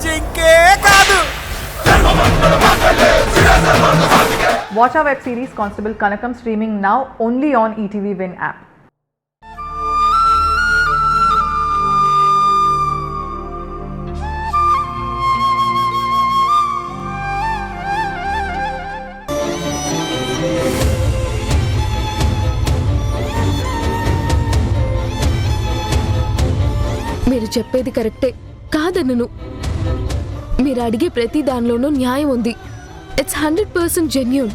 జింకే కాదు. Watch our web series Constable Kanakam streaming now only on ETV Win app. మీరు చెప్పేది కరెక్టే కాదన్నను. మీరు అడిగే ప్రతి దానిలోనూ న్యాయం ఉంది. It's 100% genuine.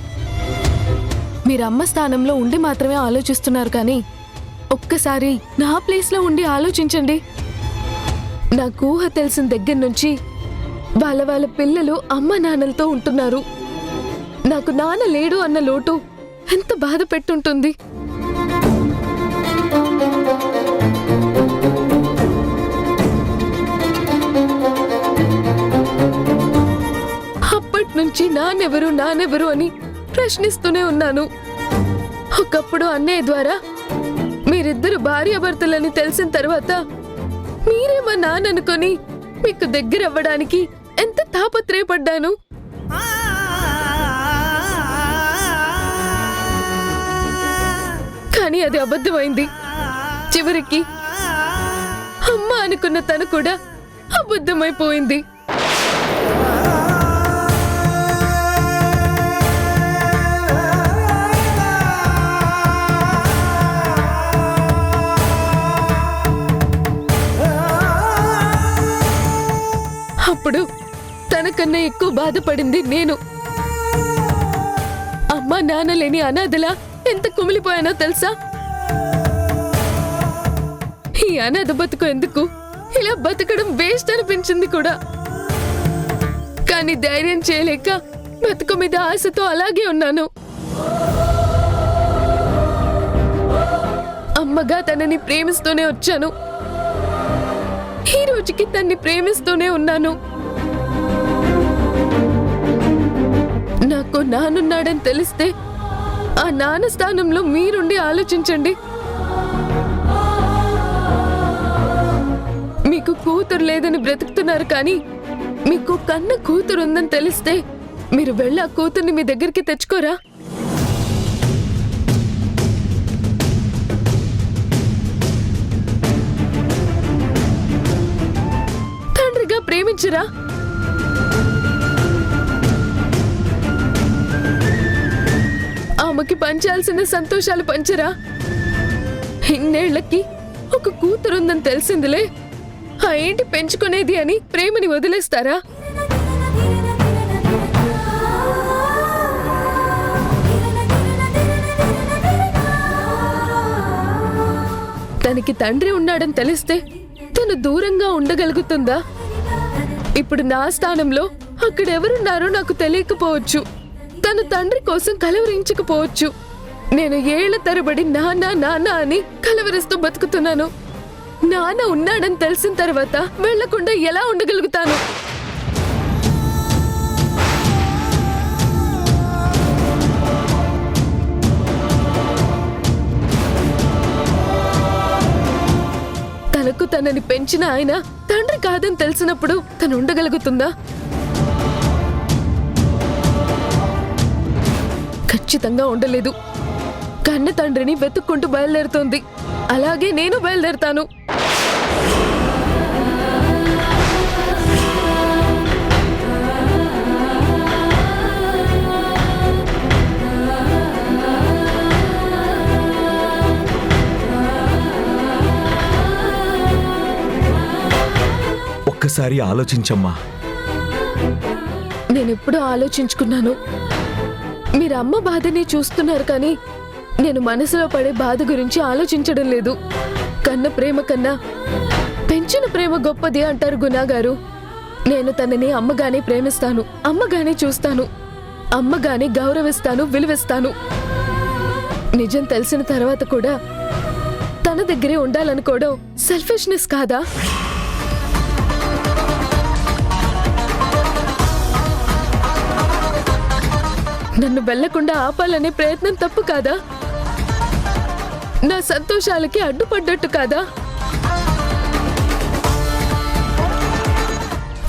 మీరు అమ్మ స్థానంలో ఉండి మాత్రమే ఆలోచిస్తున్నారు కానీ ఒక్కసారి నా ప్లేస్లో ఉండి ఆలోచించండి. నాకు ఊహ తెలిసిన దగ్గర నుంచి వాళ్ళ పిల్లలు అమ్మ నాన్నలతో ఉంటున్నారు. నాకు నాన్న లేడు అన్న లోటు ఎంత బాధ పెట్టుంటుంది. నుంచి నానెవరు అని ప్రశ్నిస్తూనే ఉన్నాను. ఒకప్పుడు అన్నయ్య ద్వారా మీరిద్దరు భార్యాభర్తలని తెలిసిన తర్వాత మీరే మా నాన్న అనుకొని మీకు దగ్గర అవ్వడానికి ఎంత తాపత్రయపడ్డాను. కానీ అది అబద్ధమైంది. చివరికి అమ్మ అనుకున్న తను కూడా అబద్ధమైపోయింది. అప్పుడు తనకన్నా ఎక్కువ బాధపడింది నేను. అమ్మ నాన్న లేని అనాథలా ఎంత కుమిలిపోయానో తెలుసా? ఈ అనాథ బతుకు ఎందుకు, ఇలా బతకడం వేస్ట్ అనిపించింది కూడా. కానీ ధైర్యం చేయలేక బతుకు మీద ఆశతో అలాగే ఉన్నాను. అమ్మగా తనని ప్రేమిస్తూనే వచ్చాను. ఈ రోజుకి తన్ని ప్రేమిస్తూనే ఉన్నాను. నాకు నాన్నున్నాడని తెలిస్తే ఆ నాన్న స్థానంలో మీరుండి ఆలోచించండి. మీకు కూతురు లేదని బ్రతుకుతున్నారు కానీ మీకు కన్న కూతురు ఉందని తెలిస్తే మీరు వెళ్ళి ఆ కూతుర్ని మీ దగ్గరికి తెచ్చుకోరా? తండ్రిగా ప్రేమించరా? ఆమెకి పంచాల్సిన సంతోషాలు పంచరా? ఇన్నేళ్లకి ఒక కూతురుందని తెలిసిందిలే, ఆ ఏంటి పెంచుకునేది అని ప్రేమని వదిలేస్తారా? తనకి తండ్రి ఉన్నాడని తెలిస్తే తను దూరంగా ఉండగలుగుతుందా? ఇప్పుడు నా స్థానంలో అక్కడెవరున్నారో నాకు తెలియకపోవచ్చు. తను తండ్రి కోసం కలవరించకపోవచ్చు. నేను ఏళ్ల తరబడి నాన్న నాన్న అని కలవరిస్తూ బతుకుతున్నాను. నాన్న ఉన్నాడని తెలిసిన తర్వాత వెళ్లకుండా ఎలా ఉండగలుగుతాను? తనకు తనని పెంచిన ఆయన తండ్రి కాదని తెలిసినప్పుడు తను ఉండగలుగుతుందా? ఖచ్చితంగా ఉండలేదు. కన్న తండ్రిని వెతుక్కుంటూ బయలుదేరుతోంది. అలాగే నేను బయలుదేరుతాను. ఒక్కసారి ఆలోచించమ్మా. నేనెప్పుడు ఆలోచించుకున్నాను. మీరు అమ్మ బాధని చూస్తున్నారు కానీ నేను మనసులో పడే బాధ గురించి ఆలోచించడం లేదు. కన్న ప్రేమ కన్నా పెంచిన ప్రేమ గొప్పది అంటారు గుణాగారు. నేను తనని అమ్మగానే ప్రేమిస్తాను, అమ్మగానే చూస్తాను, అమ్మగానే గౌరవిస్తాను, విలువిస్తాను. నిజం తెలిసిన తర్వాత కూడా తన దగ్గరే ఉండాలనుకోవడం సెల్ఫిష్నెస్ కాదా? నన్ను వెళ్లకుండా ఆపాలనే ప్రయత్నం తప్పు కాదా? నా సంతోషాలకి అడ్డుపడ్డట్టు కాదా?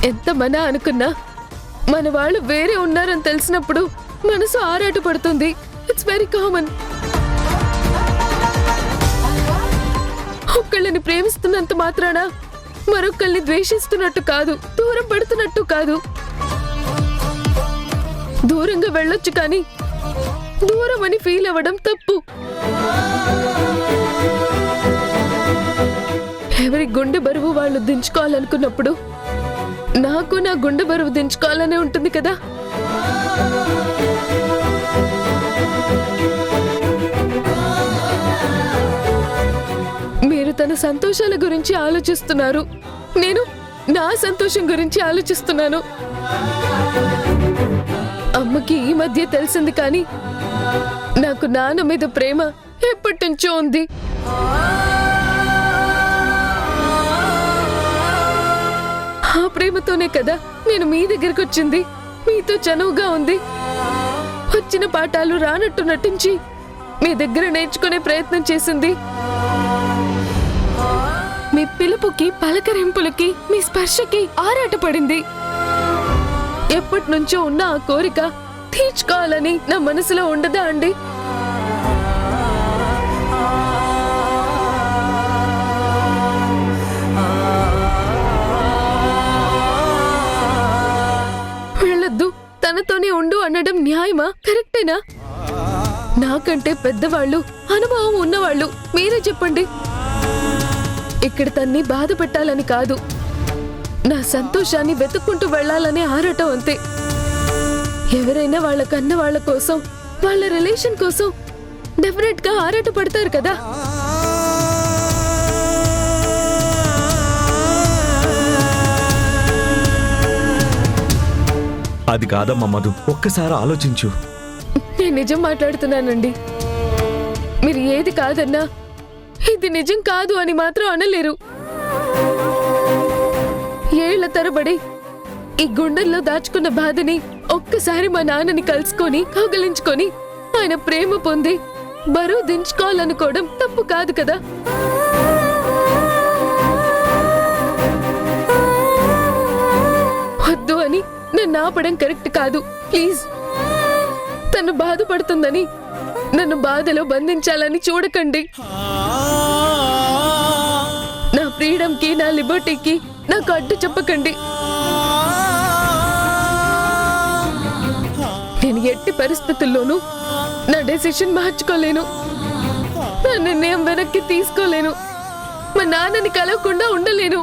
ఎంత మన అనుకున్నా మన వాళ్ళు వేరే ఉన్నారని తెలిసినప్పుడు మనసు ఆరాట పడుతుంది. It's very common. ఒక్కళ్ళని ప్రేమిస్తున్నంత మాత్రాన మరొకళ్ళని ద్వేషిస్తున్నట్టు కాదు, దూరం పెడుతున్నట్టు కాదు. దూరంగా వెళ్ళొచ్చు కానీ దూరం అని ఫీల్ అవ్వడం తప్పు. ఎవరి గుండె బరువు వాళ్ళు దించుకోవాలనుకున్నప్పుడు నాకు నా గుండె బరువు దించుకోవాలనే ఉంటుంది కదా. మీరు తన సంతోషాల గురించి ఆలోచిస్తున్నారు, నేను నా సంతోషం గురించి ఆలోచిస్తున్నాను. అమ్మకి ఈ మధ్య తెలిసింది కానీ నాకు నాన్న మీద ప్రేమ ఎప్పటి నుంచో ఉంది. ఆ ప్రేమతోనే కదా నేను మీ దగ్గరకు వచ్చింది, మీతో చనువుగా ఉంది. వచ్చిన పాఠాలు రానట్టు నటించి మీ దగ్గర నేర్చుకునే ప్రయత్నం చేసింది. మీ పిలుపుకి, పలకరింపులకి, మీ స్పర్శకి ఆరాటపడింది. ఎప్పటి నుంచో ఉన్న ఆ కోరిక తీర్చుకోవాలని నా మనసులో ఉండదా అండి? వెళ్ళొద్దు, తనతోనే ఉండు అనడం న్యాయమా? కరెక్టేనా? నాకంటే పెద్దవాళ్ళు, అనుభవం ఉన్నవాళ్ళు మీరే చెప్పండి. ఇక్కడ తన్ని బాధ పెట్టాలని కాదు, నా సంతోషాన్ని వెతుక్కుంటూ వెళ్లాలనే ఆరాటం అంతే. ఎవరైనా వాళ్ళ కన్న వాళ్ళ కోసం, వాళ్ళ రిలేషన్ కోసం డెఫినెట్ గా ఆరాట పడతారు కదా. అది కాదమ్మా మధు, ఒక్కసారి ఆలోచించు. నేను నిజం మాట్లాడుతున్నానండి. మీరు ఏది కాదన్నా ఇది నిజం కాదు అని మాత్రం అనలేరు. ఏళ్ల తరబడి ఈ గుండెల్లో దాచుకున్న బాధని ఒక్కసారి మా నాన్నని కలుసుకొని కౌగిలించుకొని ఆయన ప్రేమ పొంది బరువు దించుకోవాలనుకోవడం తప్పు కాదు కదా. వద్దు అని నన్ను ఆపడం కరెక్ట్ కాదు. ప్లీజ్, తను బాధపడుతుందని నన్ను బాధలో బంధించాలని చూడకండి. నా ఫ్రీడమ్కి, నా లిబర్టీకి నాకు అడ్డు చెప్పకండి. నేను ఎట్టి పరిస్థితుల్లోనూ నా డెసిషన్ మార్చుకోలేను, నా నిర్ణయం వెనక్కి తీసుకోలేను, మా నాన్నని కలవకుండా ఉండలేను.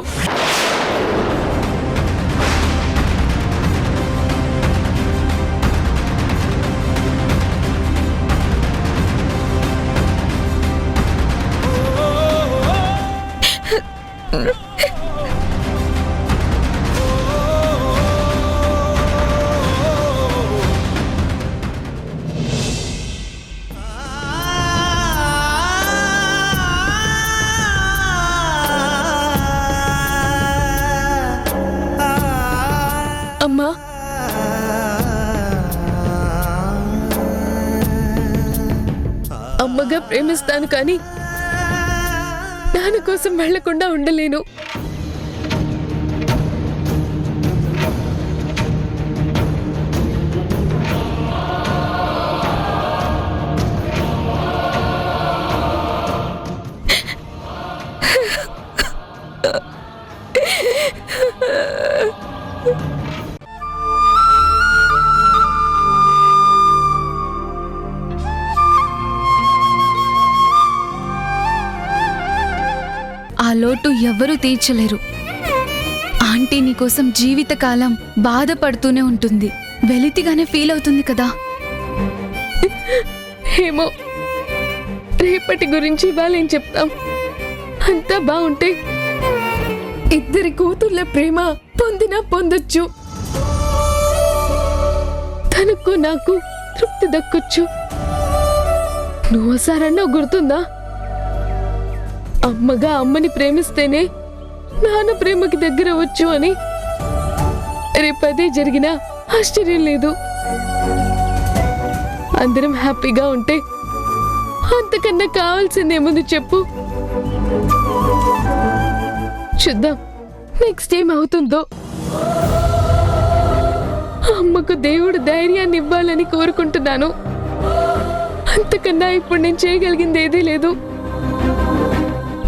అమ్మా, అమ్మగా ప్రేమిస్తాను కానీ నాన్న కోసం వెళ్లకుండా ఉండలేను. ఆ లోటు ఎవ్వరూ తీర్చలేరు. ఆంటీ నీకోసం జీవితకాలం బాధపడుతూనే ఉంటుంది, వెలితిగానే ఫీల్ అవుతుంది కదా. ఏమో, రేపటి గురించి ఇవాళేం చెప్తాం. అంతా బాగుంటే ఇద్దరి కూతుర్ల ప్రేమ పొందినా పొందొచ్చు, తనకు నాకు తృప్తి దక్కొచ్చు. నువ్వు ఒకసారన్నా గుర్తుందా, అమ్మగా అమ్మని ప్రేమిస్తేనే నాన్న ప్రేమకి దగ్గర వచ్చు అని? రేపదే జరిగినా ఆశ్చర్యం లేదు. అందరం హ్యాపీగా ఉంటే అంతకన్నా కావాల్సిందేముంది చెప్పు. చూద్దాం నెక్స్ట్ ఏం అవుతుందో. అమ్మకు దేవుడు ధైర్యాన్ని ఇవ్వాలని కోరుకుంటున్నాను. అంతకన్నా ఇప్పుడు నేను చేయగలిగింది ఏదీ లేదు.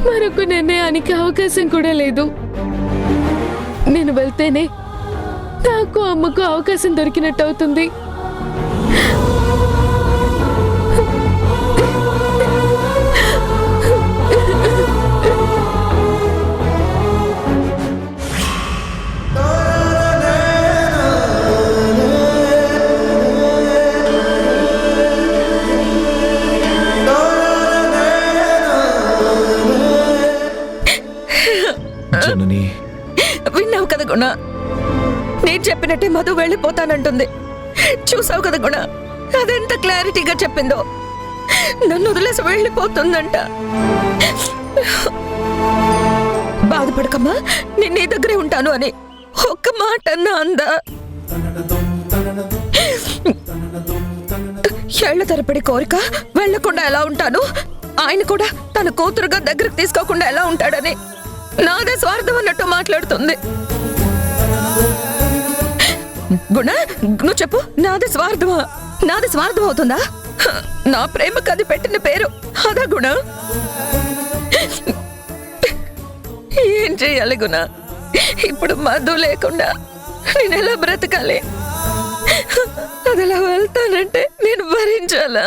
మరొక నిర్ణయానికి అవకాశం కూడా లేదు. నేను వెళ్తేనే నాకు అమ్మకు అవకాశం దొరికినట్టు అవుతుంది. జనని, విన్నావు కదా గుణ, నేను చెప్పినట్టే మధు వెళ్ళిపోతానంటుంది. చూసావు కదా గుణ, అదెంత క్లారిటీగా చెప్పిందో. నన్ను వదిలేసి వెళ్ళిపోతుందంట. బాధపడకమ్మా, నేను నీ దగ్గరే ఉంటాను అని ఒక్క మాట అన్నా అందా? ఏళ్ల తరపడి కోరిక వెళ్లకుండా ఎలా ఉంటాను, ఆయన కూడా తన కూతురుగా దగ్గరకు తీసుకోకుండా ఎలా ఉంటాడని నాదే స్వార్థం అన్నట్టు మాట్లాడుతుంది. గుణ, నువ్వు చెప్పు, నాది స్వార్థమా? నాది స్వార్థం అవుతుందా? నా ప్రేమకు అది పెట్టిన పేరు అదా గుణ? ఏం చెయ్యాలి గుణ? ఇప్పుడు మధు లేకుండా నేను ఎలా బ్రతకాలి? అది ఎలా వెళ్తానంటే నేను భరించాలా?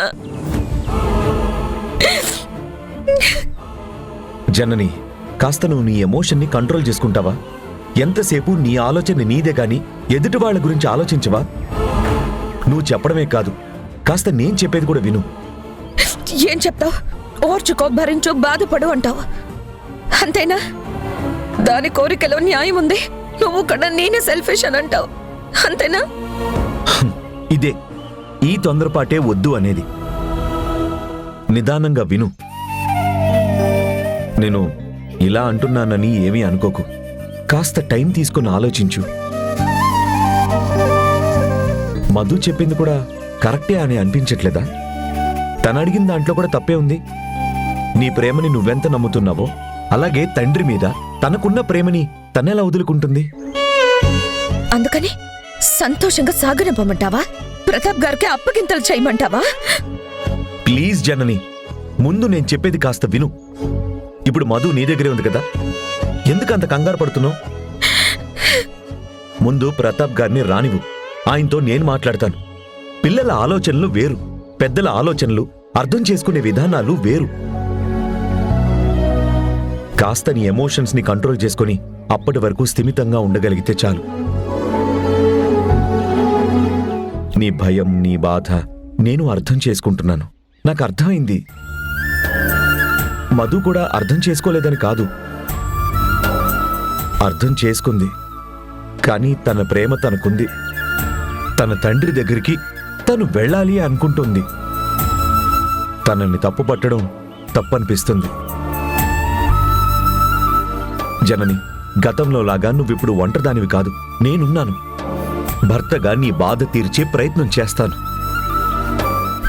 జనని, కాస్త నువ్వు నీ ఎమోషన్ని కంట్రోల్ చేసుకుంటావా? ఎంతసేపు నీ ఆలోచన నీదే గాని ఎదుటి వాళ్ళ గురించి ఆలోచించవా? నువ్వు చెప్పడమే కాదు, కాస్త నేను చెప్పేది కూడా విను. ఏం చెప్తావు? ఓర్చుకో, భరించు, బాధపడు అంటావు, అంతేనా? దాని కోరికలో న్యాయం ఉంది. నువ్వు కూడా నేనే సెల్ఫిష్ అని అంటావు, అంతేనా? ఇదే ఈ తొందరపాటే వద్దు అనేది. నిదానంగా విను. నేను ఇలా అంటున్నానని ఏమీ అనుకోకు. కాస్త టైం తీసుకుని ఆలోచించు. మధు చెప్పింది కూడా కరెక్టే అని అనిపించట్లేదా? తను అడిగిన దాంట్లో కూడా తప్పే ఉంది. నీ ప్రేమని నువ్వెంత నమ్ముతున్నావో అలాగే తండ్రి మీద తనకున్న ప్రేమని తనెలా వదులుకుంటుంది? అందుకని సంతోషంగా సాగనివ్వమంటావా? ప్రతాప్ గారికి అప్పగింతలు చేయమంటావా? ప్లీజ్ జనని, ముందు నేను చెప్పేది కాస్త విను. ఇప్పుడు మధు నీ దగ్గరే ఉంది కదా, ఎందుకంత కంగారు పడుతున్నావు? ముందు ప్రతాప్ గారిని రానివ్వు, ఆయనతో నేను మాట్లాడతాను. పిల్లల ఆలోచనలు వేరు, పెద్దల ఆలోచనలు, అర్థం చేసుకునే విధానాలు వేరు. కాస్త నీ ఎమోషన్స్ ని కంట్రోల్ చేసుకుని అప్పటి వరకు స్థిమితంగా ఉండగలిగితే చాలు. నీ భయం, నీ బాధ నేను అర్థం చేసుకుంటున్నాను. నాకు అర్థమైంది. మధు కూడా అర్థం చేసుకోలేదని కాదు, అర్థం చేసుకుంది. కానీ తన ప్రేమ తనకుంది. తన తండ్రి దగ్గరికి తను వెళ్ళాలి అనుకుంటుంది. తనని తప్పు పట్టడం తప్పనిపిస్తుంది. జనని, గతంలో లాగా నువ్విప్పుడు ఒంటరిదానివి కాదు, నేనున్నాను. భర్తగా నీ బాధ తీర్చే ప్రయత్నం చేస్తాను.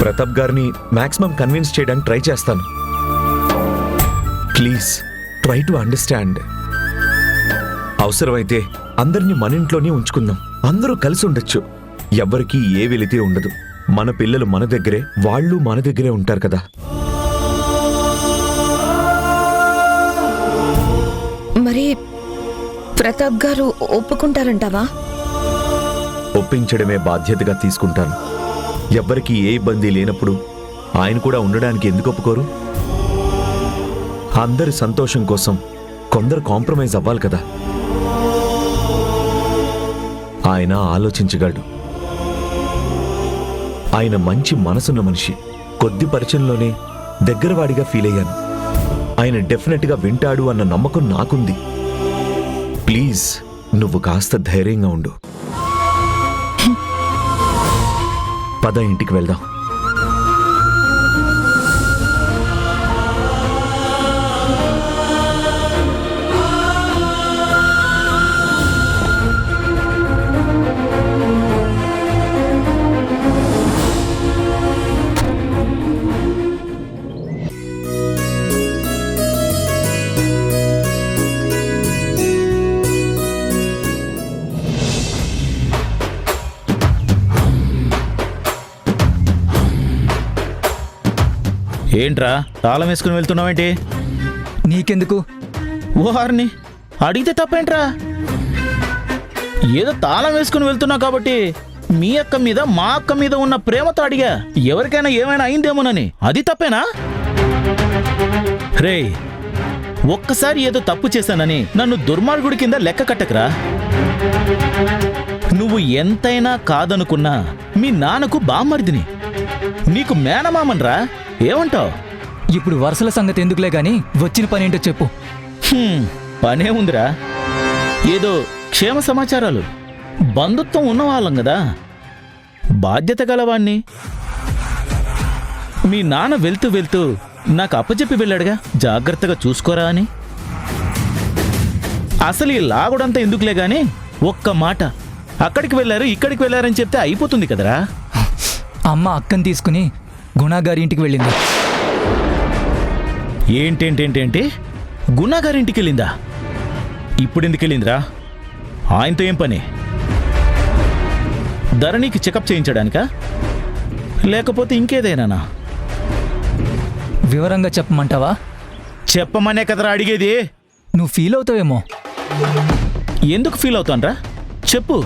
ప్రతాప్ గారిని మాక్సిమం కన్విన్స్ చేయడానికి ట్రై చేస్తాను. Please try to understand. అవసరమైతే అందరినీ మన ఇంట్లోనే ఉంచుకుందాం. అందరూ కలిసి ఉండొచ్చు. ఎవ్వరికీ ఏ వెలితే ఉండదు. మన పిల్లలు మన దగ్గరే, వాళ్ళు మన దగ్గరే ఉంటారు కదా. మరి ప్రతాప్ గారు ఒప్పుకుంటారంటావా? ఒప్పించడమే బాధ్యతగా తీసుకుంటాను. ఎవ్వరికీ ఏ ఇబ్బంది లేనప్పుడు ఆయన కూడా ఉండడానికి ఎందుకు ఒప్పుకోరు? అందరి సంతోషం కోసం కొందరు కాంప్రమైజ్ అవ్వాలి కదా. ఆయన ఆలోచించగలడు. ఆయన మంచి మనసున్న మనిషి. కొద్ది పరిచయంలోనే దగ్గరవాడిగా ఫీల్ అయ్యాను. ఆయన డెఫినెట్గా వింటాడు అన్న నమ్మకం నాకుంది. ప్లీజ్ నువ్వు కాస్త ధైర్యంగా ఉండు. పద, ఇంటికి వెళ్దాం. ఏంట్రా తాళం వేసుకుని వెళ్తున్నావేంటి? నీకెందుకు? ఓహార్ని అడిగితే తప్పేంట్రా? ఏదో తాళం వేసుకుని వెళ్తున్నా కాబట్టి మీ అక్క మీద మా అక్క మీద ఉన్న ప్రేమతో అడిగా. ఎవరికైనా ఏమైనా అయిందేమోనని. అది తప్పేనా? రేయ్, ఒక్కసారి ఏదో తప్పు చేశానని నన్ను దుర్మార్గుడి కింద లెక్క కట్టకరా. నువ్వు ఎంతైనా కాదనుకున్నా మీ నాన్నకు బామ్మర్దిని, నీకు మేనమామన్రా. ఏమంటావ్? ఇప్పుడు వరుసల సంగతి ఎందుకులే గాని వచ్చిన పని ఏంటో చెప్పు. పనే ఉందిరా. ఏదో క్షేమ సమాచారాలు. బంధుత్వం ఉన్నవాళ్ళం కదా, బాధ్యత గలవాణ్ణి. మీ నాన్న వెళ్తూ వెళ్తూ నాకు అప్పచెప్పి వెళ్ళాడుగా, జాగ్రత్తగా చూసుకోరా అని. అసలు ఈ లాగుడంతా ఎందుకులే గాని ఒక్క మాట, అక్కడికి వెళ్ళారు ఇక్కడికి వెళ్ళారని చెప్తే అయిపోతుంది కదరా. అమ్మ అక్కని తీసుకుని గుణాగారి ఇంటికి వెళ్ళింది. ఏంటేంటేంటేంటి? గుణాగారింటికి వెళ్ళిందా? ఇప్పుడు ఎందుకు వెళ్ళిందిరా? ఆయనతో ఏం పని? ధరణికి చెకప్ చేయించడానికా, లేకపోతే ఇంకేదైనా? వివరంగా చెప్పమంటావా? చెప్పమనే కదరా అడిగేది. నువ్వు ఫీల్ అవుతావేమో. ఎందుకు ఫీల్ అవుతాన్రా? చెప్పు.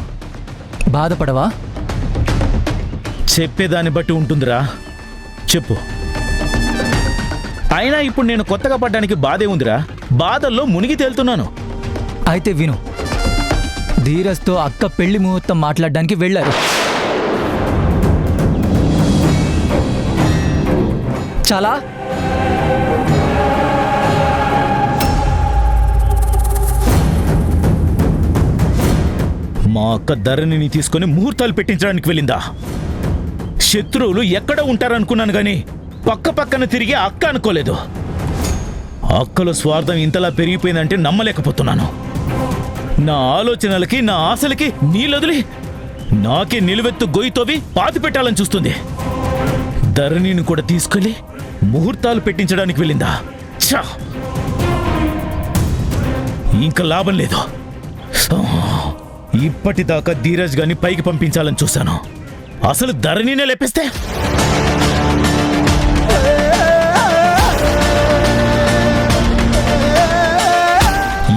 బాధపడవా? చెప్పేదాన్ని బట్టి ఉంటుందిరా. చెప్పు. అయినా ఇప్పుడు నేను కొత్తగా పడ్డానికి బాధే ఉందిరా. బాధల్లో మునిగి తేలుతున్నాను. అయితే విను. ధీరజ్తో అక్క పెళ్లి ముహూర్తం మాట్లాడడానికి వెళ్ళారు. చాలా మా అక్క ధరణిని తీసుకొని ముహూర్తాలు పెట్టించడానికి వెళ్ళిందా? శత్రువులు ఎక్కడ ఉంటారనుకున్నాను గాని పక్క పక్కన తిరిగి అక్క అనుకోలేదు. అక్కలో స్వార్థం ఇంతలా పెరిగిపోయిందంటే నమ్మలేకపోతున్నాను. నా ఆలోచనలకి నా ఆశలకి నీళ్ళొదిలి నాకే నిలువెత్తు గొయ్యితోవి పాతి పెట్టాలని చూస్తుంది. ధరణిని కూడా తీసుకెళ్లి ముహూర్తాలు పెట్టించడానికి వెళ్ళిందా? ఛా! ఇంకా లాభం లేదు. ఇప్పటిదాకా ధీరజ్ గాని పైకి పంపించాలని చూశాను. అసలు ధరణినే లేపేస్తే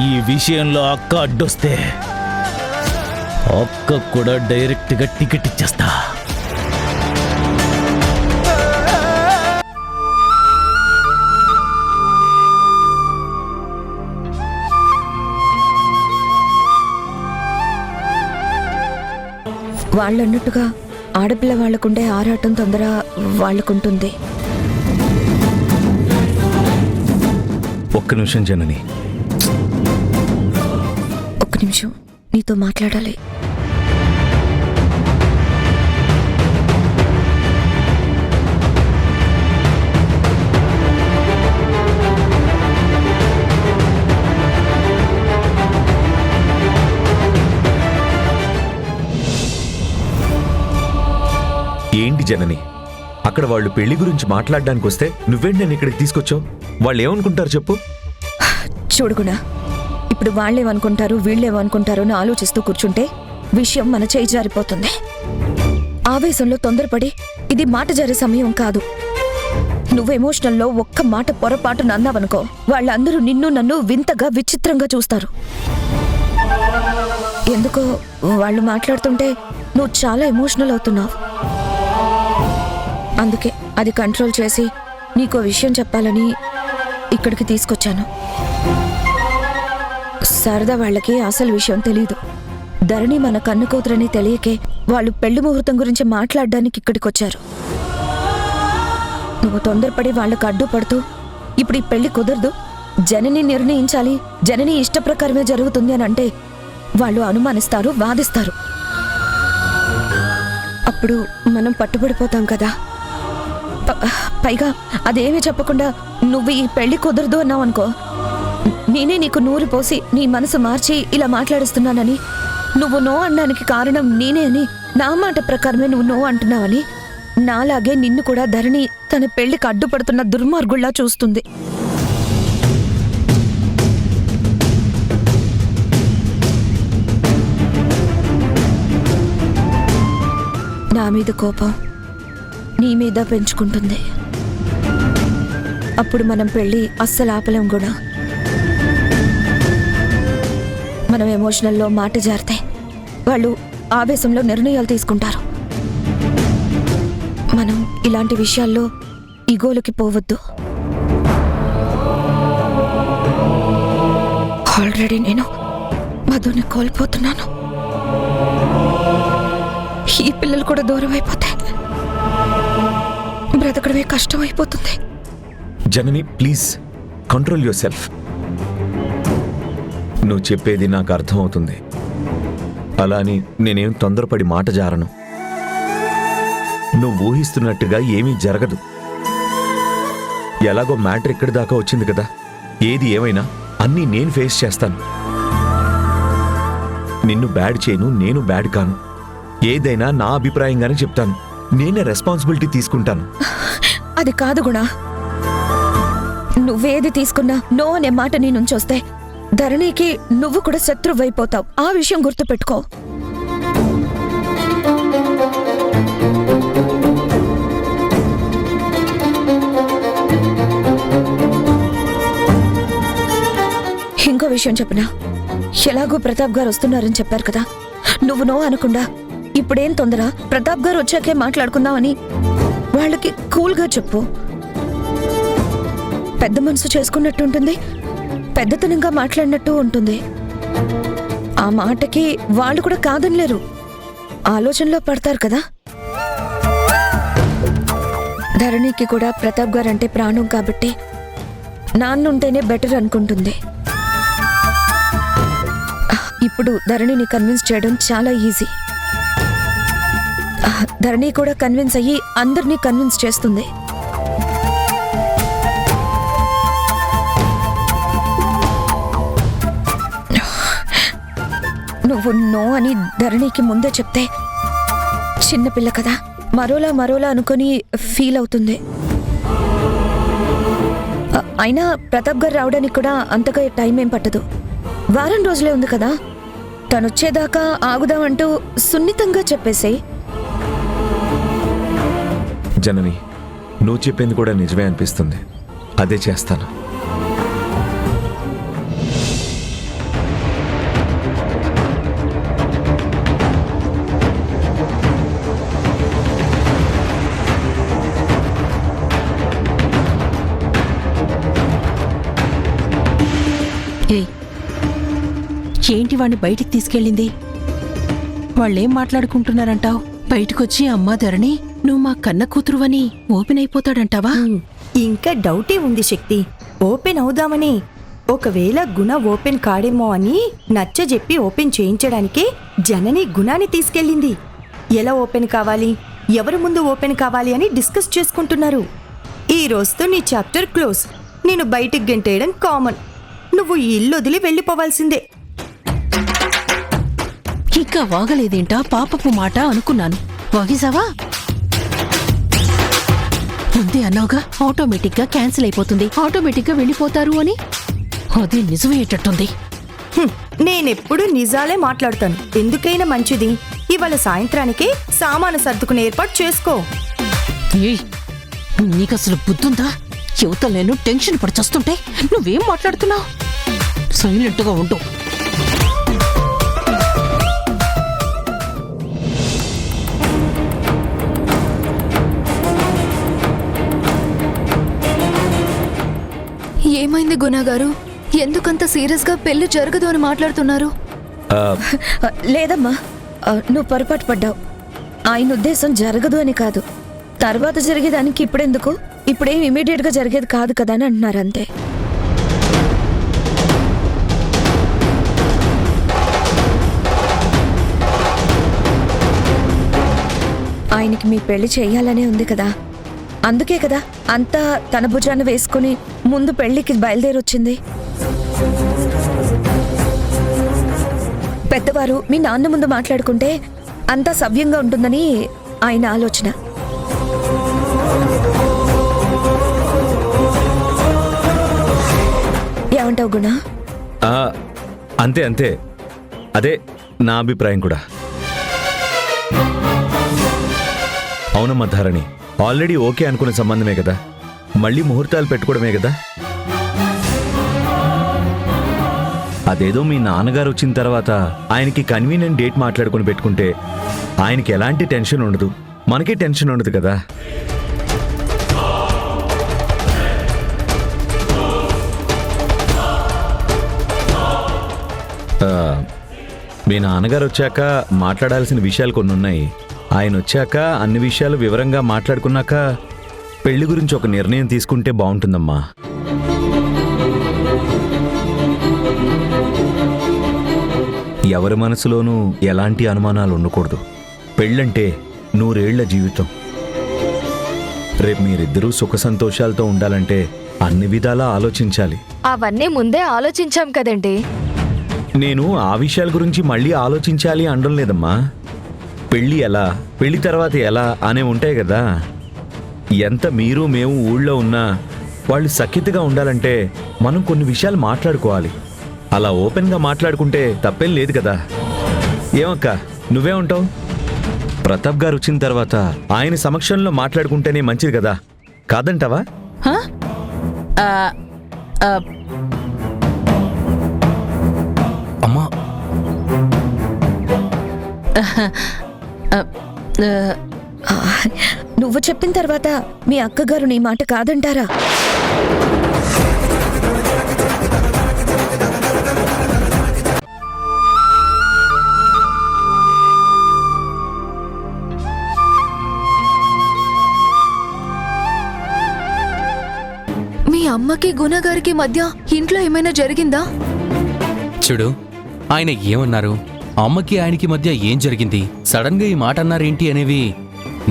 ఈ విషయంలో అక్క అడ్డొస్తే అక్క కూడా డైరెక్ట్గా టికెట్ ఇచ్చేస్తా. వాళ్ళన్నట్టుగా ఆడపిల్ల వాళ్ళకుండే ఆరాటం తొందర వాళ్ళకుంటుంది. ఒక్క నిమిషం జనని. ఒక్క నిమిషం నీతో మాట్లాడాలి. ఏంటి జనని, అక్కడ వాళ్ళు పెళ్లి గురించి మాట్లాడడానికి వస్తే నువ్వేంటి నేను ఇక్కడికి తీసుకొచ్చావు? వాళ్ళు ఏమనుకుంటారు చెప్పు? చూడుగునా, ఇప్పుడు వాళ్ళేమనుకుంటారు వీళ్ళేమనుకుంటారో అని ఆలోచిస్తూ కూర్చుంటే విషయం మన చేయి జారిపోతుంది. ఆవేశంలో తొందరపడి ఇది మాట జారే సమయం కాదు. నువ్వు ఎమోషనల్లో ఒక్క మాట పొరపాటున అన్నావనుకో, వాళ్ళందరూ నిన్ను నన్ను వింతగా విచిత్రంగా చూస్తారు. ఎందుకో వాళ్ళు మాట్లాడుతుంటే నువ్వు చాలా ఎమోషనల్ అవుతున్నావు. అందుకే అది కంట్రోల్ చేసి నీకో విషయం చెప్పాలని ఇక్కడికి తీసుకొచ్చాను. శారద వాళ్ళకి అసలు విషయం తెలీదు. ధరణి మన కన్ను కూతురని తెలియకే వాళ్ళు పెళ్లి ముహూర్తం గురించి మాట్లాడడానికి ఇక్కడికి వచ్చారు. నువ్వు తొందరపడి వాళ్ళకు అడ్డుపడుతూ ఇప్పుడు ఈ పెళ్లి కుదరదు, జనని నిర్ణయించాలి, జనని ఇష్ట ప్రకారమే జరుగుతుంది అని అంటే వాళ్ళు అనుమానిస్తారు, వాదిస్తారు. అప్పుడు మనం పట్టుబడిపోతాం కదా. పైగా అదేమీ చెప్పకుండా నువ్వు ఈ పెళ్లి కుదరదు అన్నావు అనుకో, నేనే నీకు నూరి పోసి నీ మనసు మార్చి ఇలా మాట్లాడిస్తున్నానని, నువ్వు నో అనడానికి కారణం నేనే అని, నా మాట ప్రకారమే నువ్వు నో అంటున్నావని, నాలాగే నిన్ను కూడా ధరణి తన పెళ్లికి అడ్డుపడుతున్న దుర్మార్గుల్లా చూస్తుంది. నా మీద కోపం నీ మీద పెంచుకుంటుంది. అప్పుడు మనం పెళ్ళి అస్సలు ఆపలేం కూడా. మనం ఎమోషనల్లో మాట జారితే వాళ్ళు ఆవేశంలో నిర్ణయాలు తీసుకుంటారు. మనం ఇలాంటి విషయాల్లో ఇగోలకి పోవద్దు. ఆల్రెడీ నేను మధుని కోల్పోతున్నాను. ఈ పిల్లలు కూడా దూరం అయిపోతే బ్రతకడమే కష్టం అయిపోతుంది. జనని ప్లీజ్ కంట్రోల్ యువర్ సెల్ఫ్. నువ్వు చెప్పేది నాకు అర్థమవుతుంది. అలా అని నేనేం తొందరపడి మాట జారను. నువ్వు ఊహిస్తున్నట్టుగా ఏమీ జరగదు. ఎలాగో మ్యాటర్ ఇక్కడి దాకా వచ్చింది కదా, ఏది ఏమైనా అన్నీ నేను ఫేస్ చేస్తాను. నిన్ను బ్యాడ్ చేయను, నేను బ్యాడ్ కాను. ఏదైనా నా అభిప్రాయంగానే చెప్తాను. నేనే రెస్పాన్సిబిలిటీ తీసుకుంటాను. అది కాదు గుణ. నువ్వేది తీసుకున్నా నో అనే మాట నీ నుంచి వస్తే ధరణికి నువ్వు కూడా శత్రువైపోతావు. ఆ విషయం గుర్తుపెట్టుకో. ఇంకో విషయం చెప్పనా, ఎలాగో ప్రతాప్ గారు వస్తున్నారని చెప్పారు కదా, నువ్వు నో అనకుండా ఇప్పుడేం తొందర, ప్రతాప్ గారు వచ్చాకే మాట్లాడుకుందామని వాళ్ళకి కూల్గా చెప్పు. పెద్ద మనసు చేసుకున్నట్టు ఉంటుంది, పెద్దతనంగా మాట్లాడినట్టు ఉంటుంది. ఆ మాటకి వాళ్ళు కూడా కాదనలేరు, ఆలోచనలో పడతారు కదా. ధరణికి కూడా ప్రతాప్ గారు అంటే ప్రాణం కాబట్టి నాన్నుంటేనే బెటర్ అనుకుంటుంది. ఇప్పుడు ధరణిని కన్విన్స్ చేయడం చాలా ఈజీ. ధరణి కూడా కన్విన్స్ అయ్యి అందరినీ కన్విన్స్ చేస్తుంది. నువ్వు నో అని ధరణికి ముందే చెప్తే చిన్నపిల్ల కదా, మరోలా అనుకొని ఫీల్ అవుతుంది. అయినా ప్రతాప్ గారు రావడానికి కూడా అంతగా టైం ఏం పట్టదు. వారం రోజులే ఉంది కదా, తనొచ్చేదాకా ఆగుదామంటూ సున్నితంగా చెప్పేసే. జనని, నువ్వు చెప్పింది కూడా నిజమే అనిపిస్తుంది. అదే చేస్తాను. ఏయ్, ఏంటి వాణ్ణి బయటికి తీసుకెళ్ళింది? వాళ్ళేం మాట్లాడుకుంటున్నారంటావు? బయటకొచ్చి అమ్మా ధరణి, నువ్వు మా కన్న కూతురువని ఓపెన్ అయిపోతాడంటావా? ఇంకా డౌటే ఉంది శక్తి. ఓపెన్ అవుదామని, ఒకవేళ గుణ ఓపెన్ కాడేమో అని నచ్చజెప్పి ఓపెన్ చేయించడానికే జనని గుణాన్ని తీసుకెళ్ళింది. ఎలా ఓపెన్ కావాలి, ఎవరి ముందు ఓపెన్ కావాలి అని డిస్కస్ చేసుకుంటున్నారు. ఈ రోజుతో నీ చాప్టర్ క్లోజ్. నేను బయటికి గెంటేయడం కామన్. నువ్వు ఈ ఇల్లు వదిలి వెళ్ళిపోవాల్సిందే. ఇంకా వాగలేదేంటా పాపపు మాట అనుకున్నాను. వాగేశావా? ముందే అన్నావుగా ఆటోమేటిక్ గా క్యాన్సిల్ అయిపోతుంది, ఆటోమేటిక్ గా వెళ్ళిపోతారు అని. అది నిజమయ్యేటట్టుంది. నేనెప్పుడు నిజాలే మాట్లాడతాను. ఎందుకైనా మంచిది, ఇవాళ సాయంత్రానికి సామాను సర్దుకునే ఏర్పాటు చేసుకో. ఏయ్, నీకసలు బుద్ధుందా? యువతలు నేను టెన్షన్ పడి చస్తుంటే నువ్వేం మాట్లాడుతున్నావు? సైలెంట్గా ఉండు. ఏమైంది గుణగారు? ఎందుకంత సీరియస్గా పెళ్లి జరగదు అని మాట్లాడుతున్నారు? లేదమ్మా, నువ్వు పొరపాటు పడ్డావు. ఆయన ఉద్దేశం జరగదు అని కాదు. తర్వాత జరిగేదానికి ఇప్పుడెందుకు, ఇప్పుడేం ఇమీడియట్ గా జరిగేది కాదు కదా అని అంటున్నారు అంతే. ఆయనకి మీ పెళ్లి చెయ్యాలనే ఉంది కదా, అందుకే కదా అంతా తన భుజాన్ని వేసుకుని ముందు పెళ్లికి బయలుదేరొచ్చింది. పెద్దవారు మీ నాన్న ముందు మాట్లాడుకుంటే అంతా సవ్యంగా ఉంటుందని ఆయన ఆలోచన. ఏమంటావు గుణ? అంతే అంతే, అదే నా అభిప్రాయం కూడా. అవునమ్మా ధరణి, ఆల్రెడీ ఓకే అనుకునే సంబంధమే కదా. మళ్ళీ ముహూర్తాలు పెట్టుకోవడమే కదా. అదేదో మీ నాన్నగారు వచ్చిన తర్వాత ఆయనకి కన్వీనియంట్ డేట్ మాట్లాడుకుని పెట్టుకుంటే ఆయనకి ఎలాంటి టెన్షన్ ఉండదు, మనకే టెన్షన్ ఉండదు కదా. మీ నాన్నగారు వచ్చాక మాట్లాడాల్సిన విషయాలు కొన్ని ఉన్నాయి. ఆయన వచ్చాక అన్ని విషయాలు వివరంగా మాట్లాడుకున్నాక పెళ్లి గురించి ఒక నిర్ణయం తీసుకుంటే బాగుంటుందమ్మా. ఎవరి మనసులోనూ ఎలాంటి అనుమానాలు ఉండకూడదు. పెళ్ళంటే 100 ఏళ్ల జీవితం. రేపు మీరిద్దరూ సుఖ సంతోషాలతో ఉండాలంటే అన్ని విధాలా ఆలోచించాలి. అవన్నీ ముందే ఆలోచించాం కదండి. నేను ఆ విషయాల గురించి మళ్ళీ ఆలోచించాలి అనడం లేదమ్మా. పెళ్ళి ఎలా, పెళ్లి తర్వాత ఎలా అనే ఉంటాయి కదా. ఎంత మీరు మేము ఊళ్ళో ఉన్నా వాళ్ళు సఖ్యతగా ఉండాలంటే మనం కొన్ని విషయాలు మాట్లాడుకోవాలి. అలా ఓపెన్గా మాట్లాడుకుంటే తప్పేం లేదు కదా. ఏమక్క, నువ్వే ఉంటావు? ప్రతాప్ గారు వచ్చిన తర్వాత ఆయన సమక్షంలో మాట్లాడుకుంటేనే మంచిది కదా, కాదంటావా? అమ్మా, నువ్వు చెప్పిన తర్వాత మీ అక్కగారు నీ మాట కాదంటారా? మీ అమ్మకి గుణగారికి మధ్య ఇంట్లో ఏమైనా జరిగిందా? చూడు, ఆయన ఏమన్నారు, అమ్మకి ఆయనకి మధ్య ఏం జరిగింది, సడన్ గా ఈ మాట అన్నారేంటి అనేవి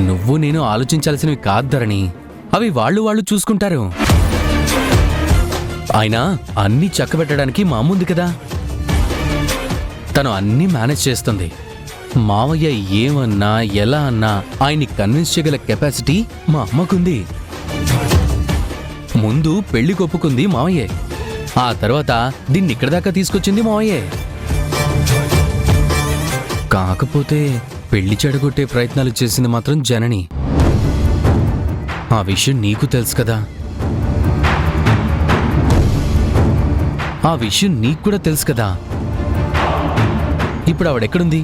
నువ్వు నేను ఆలోచించాల్సినవి కాద్దరని. అవి వాళ్ళు చూసుకుంటారు. ఆయన అన్నీ చక్కబెట్టడానికి మా అమ్మ ఉంది కదా, తను అన్నీ మేనేజ్ చేస్తుంది. మావయ్య ఏమన్నా ఎలా అన్నా ఆయన్ని కన్విన్స్ చేయగల కెపాసిటీ మా అమ్మకుంది. ముందు పెళ్లి కొప్పుకుంది మావయ్యే, ఆ తర్వాత దీన్ని ఇక్కడి దాకా తీసుకొచ్చింది మావయ్యే. కాకపోతే పెళ్లి చెడగొట్టే ప్రయత్నాలు చేసింది మాత్రం జనని. ఆ విషయం నీకు తెలుసు కదా, ఆ విషయం నీకు కూడా తెలుసు కదా. ఇప్పుడు ఆవిడెక్కడుంది?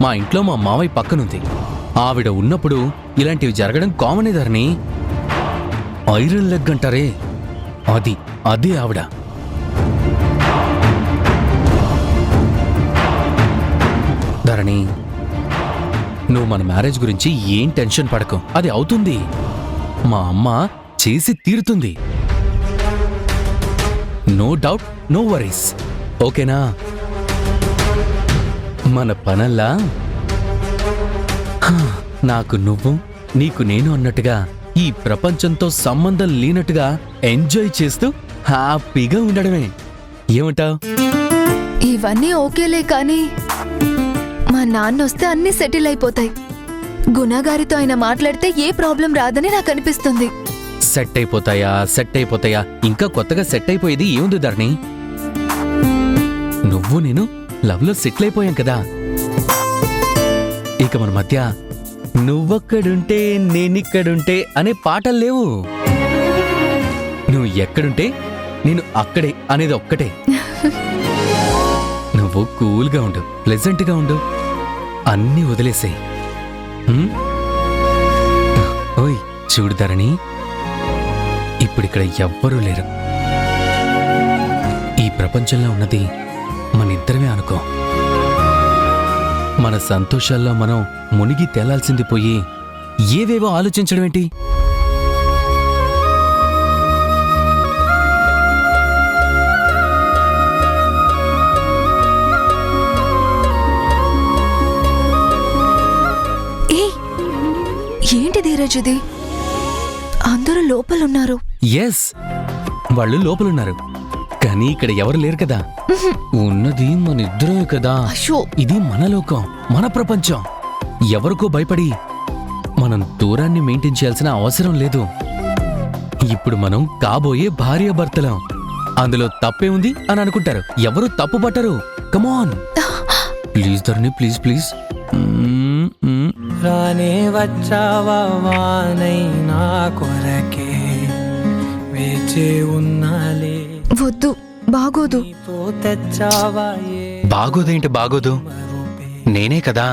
మా ఇంట్లో మా మావయ్య పక్కనుంది. ఆవిడ ఉన్నప్పుడు ఇలాంటివి జరగడం కామనే ధరణి. ఐరన్ లెగ్ అంటారే, అదే ఆవిడ. ధరణి, నువ్వు మన మ్యారేజ్ గురించి ఏం టెన్షన్ పడకు, అది అవుతుంది. మా అమ్మ చేసి తీరుతుంది. No doubt, no worries. ఓకేనా? మన పనల్లా నాకు నువ్వు, నీకు నేను అన్నట్టుగా ఈ ప్రపంచంతో సంబంధం లేనట్టుగా ఎంజాయ్ చేస్తూ హ్యాపీగా ఉండడమే. ఏమంటావ్? ఇవన్నీ ఓకేలే కానీ మా నాన్న వస్తే అన్నీ సెటిల్ అయిపోతాయి. గుణగారితో ఆయన మాట్లాడితే ఏ ప్రాబ్లం రాదని నాకు అనిపిస్తుంది. సెట్ అయిపోతాయా? ఇంకా కొత్తగా సెట్ అయిపోయేది ఏముంది ధరణి? నువ్వు నేను లవ్ లో సెటిల్ అయిపోయాం కదా. ఇక మన మధ్య నువ్వొక్కడుంటే నేనిక్కడుంటే అనే పాటలు లేవు. నువ్వు ఎక్కడుంటే నేను అక్కడే అనేది ఒక్కటే. నువ్వు కూల్గా ఉండు, ప్లెజెంట్గా ఉండు, అన్నీ వదిలేసాయి. ఓయ్ చూడు ధరణి, ఇప్పుడిక్కడ ఎవ్వరూ లేరు. ఈ ప్రపంచంలో ఉన్నది మనిద్దరమే అనుకో. మన సంతోషాల్లో మనం మునిగి తేలాల్సింది పోయి ఏవేవో ఆలోచించడం ఏంటి? ఏంటి ధీరజ్ ఇది? అందరూ లోపలున్నారు. ఎస్, వాళ్ళు లోపలున్నారు, కానీ ఇక్కడ ఎవరు లేరు కదా. ఉన్నది మన ఇద్దరే కదా. ఇది మన లోకం, మన ప్రపంచం. ఎవరికో భయపడి మనం దూరాన్ని మెయింటైన్ చేయాల్సిన అవసరం లేదు. ఇప్పుడు మనం కాబోయే భార్యాభర్తలం. అందులో తప్పే ఉంది అని అనుకుంటారు, ఎవరు తప్పు పట్టరు. Come on please Dharani, please please. రానే వచ్చావా వానై నా కొరకే, వద్దు, బాగోదు. బాగోదేంటి బాగోదు? నేనే కదా.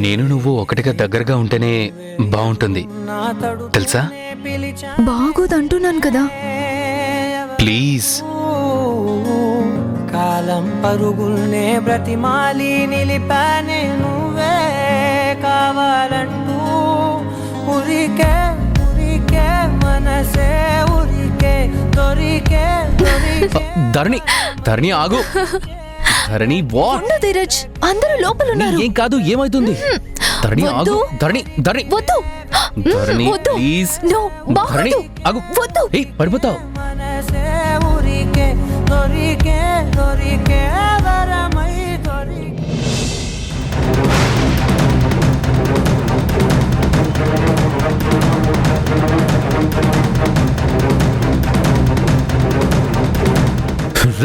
నేను నువ్వు ఒకటిగా దగ్గరగా ఉంటేనే బాగుంటుంది తెలుసా? బాగోదు అంటున్నాను కదా. ప్లీజ్. కాలం పరుగుల్నే బ్రతిమాలి నిలిపానే నువ్వే కావాలంటూ ఉరికే ఉరికే మనసే ఉరికే దొరికే దొరికే. ధరణి ఆగు. ధరణి వాట్? ఉండు ధీరజ్, అందరూ లోపల ఉన్నారు. ఏం కాదు, ఏమైతుంది? ధరణి ఆగు. ధరణి వద్దు. ధరణి వద్దు. ప్లీజ్. నో, ధరణి బాగోదు. ఆగు. వద్దు. ఏయ్ పడిపోతావు. మనసే ఉరికే దొరికే దొరికే వరమై దొరికే.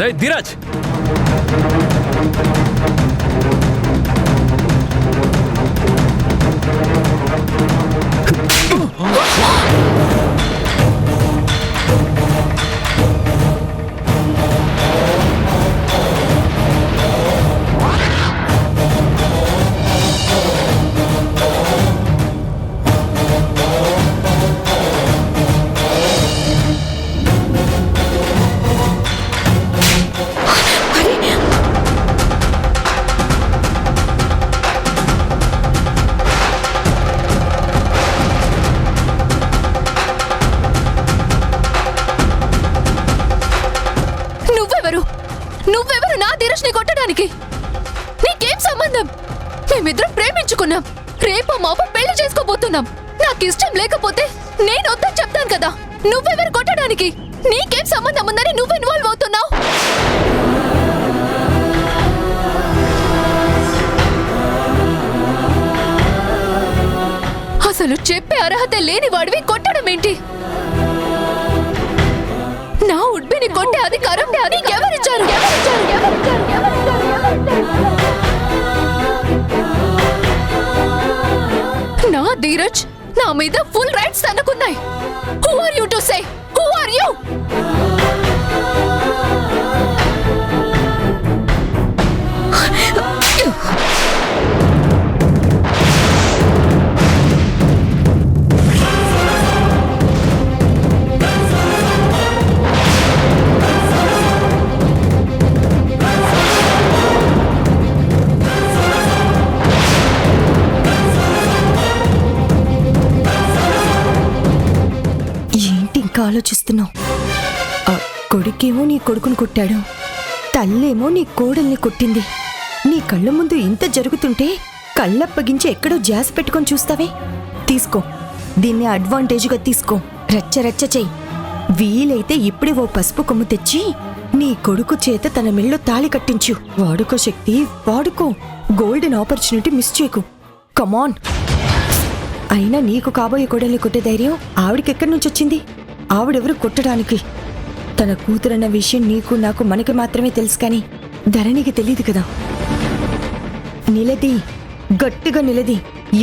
రే ధీరజ్, నువ్వెవరు నా ధీరజ్ని కొట్టడానికి? నీకేం సంబంధం? మేమిద్దరం ప్రేమించుకున్నాం, రేపు మాపు పెళ్లి చేసుకోబోతున్నాం. నాకు ఇష్టం లేకపోతే నేను వద్దని చెప్తాను కదా. నువ్వెవరు కొట్టడానికి? నీకేం సంబంధం ఉందని నువ్వు ఇన్వాల్వ్ అవుతున్నావు? అసలు చెప్పే అర్హత లేని వాడివి కొట్టడం ఏంటి? నా ఉడ్బిని కొట్టే అధికారం ఎవరిచ్చారు? నా ధీరజ్ నా మీద ఫుల్ రైట్స్ అనుకున్నాయి. Who are you to say? Who are you? ఆలోచిస్తున్నావు? కొడుకేమో నీ కొడుకుని కొట్టాడు, తల్లేమో నీ కోడల్ని కొట్టింది. నీ కళ్ళ ముందు ఇంత జరుగుతుంటే కళ్ళప్పగించి ఎక్కడో జాస్ పెట్టుకొని చూస్తావే? తీసుకో, దీన్ని అడ్వాంటేజ్గా తీసుకో. రచ్చ రచ్చ చెయ్యి. వీలైతే ఇప్పుడే ఓ పసుపు కొమ్ము తెచ్చి నీ కొడుకు చేత తన మెళ్ళో తాళి కట్టించు. వాడుకో శక్తి, వాడుకో. గోల్డెన్ ఆపర్చునిటీ మిస్ చేయకు. కమాన్. అయినా నీకు కాబోయే కోడల్ని కొట్టే ధైర్యం ఆవిడకెక్కడి నుంచి వచ్చింది? ఆవిడెవరు కొట్టడానికి? తన కూతురన్న విషయం నీకు నాకు మనకి మాత్రమే తెలుసు, కానీ ధరణికి తెలియదు కదా. నిలది, గట్టిగా నిలది.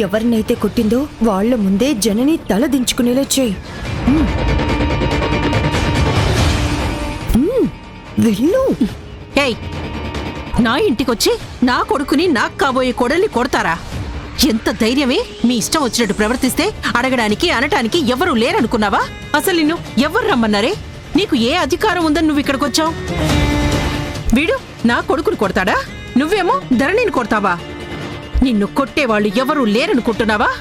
ఎవరినైతే కొట్టిందో వాళ్ల ముందే జనని తల దించుకునేలా చేయి. వెళ్ళు. ఏయ్, నా ఇంటికొచ్చి నా కొడుకుని నాకు కాబోయే కొడల్ని కొడతారా? ఎంత ధైర్యమే? మీ ఇష్టం వచ్చినట్టు ప్రవర్తిస్తే అడగడానికి అనటానికి ఎవరూ లేరనుకున్నావా? అసలు నిన్ను ఎవరు రమ్మన్నారే? నీకు ఏ అధికారం ఉందని నువ్వు ఇక్కడికొచ్చావు? వీడు నా కొడుకుని కొడతాడా? నువ్వేమో ధరణిని కొడతావా? నిన్ను కొట్టేవాళ్ళు ఎవరూ లేరనుకుంటున్నావా?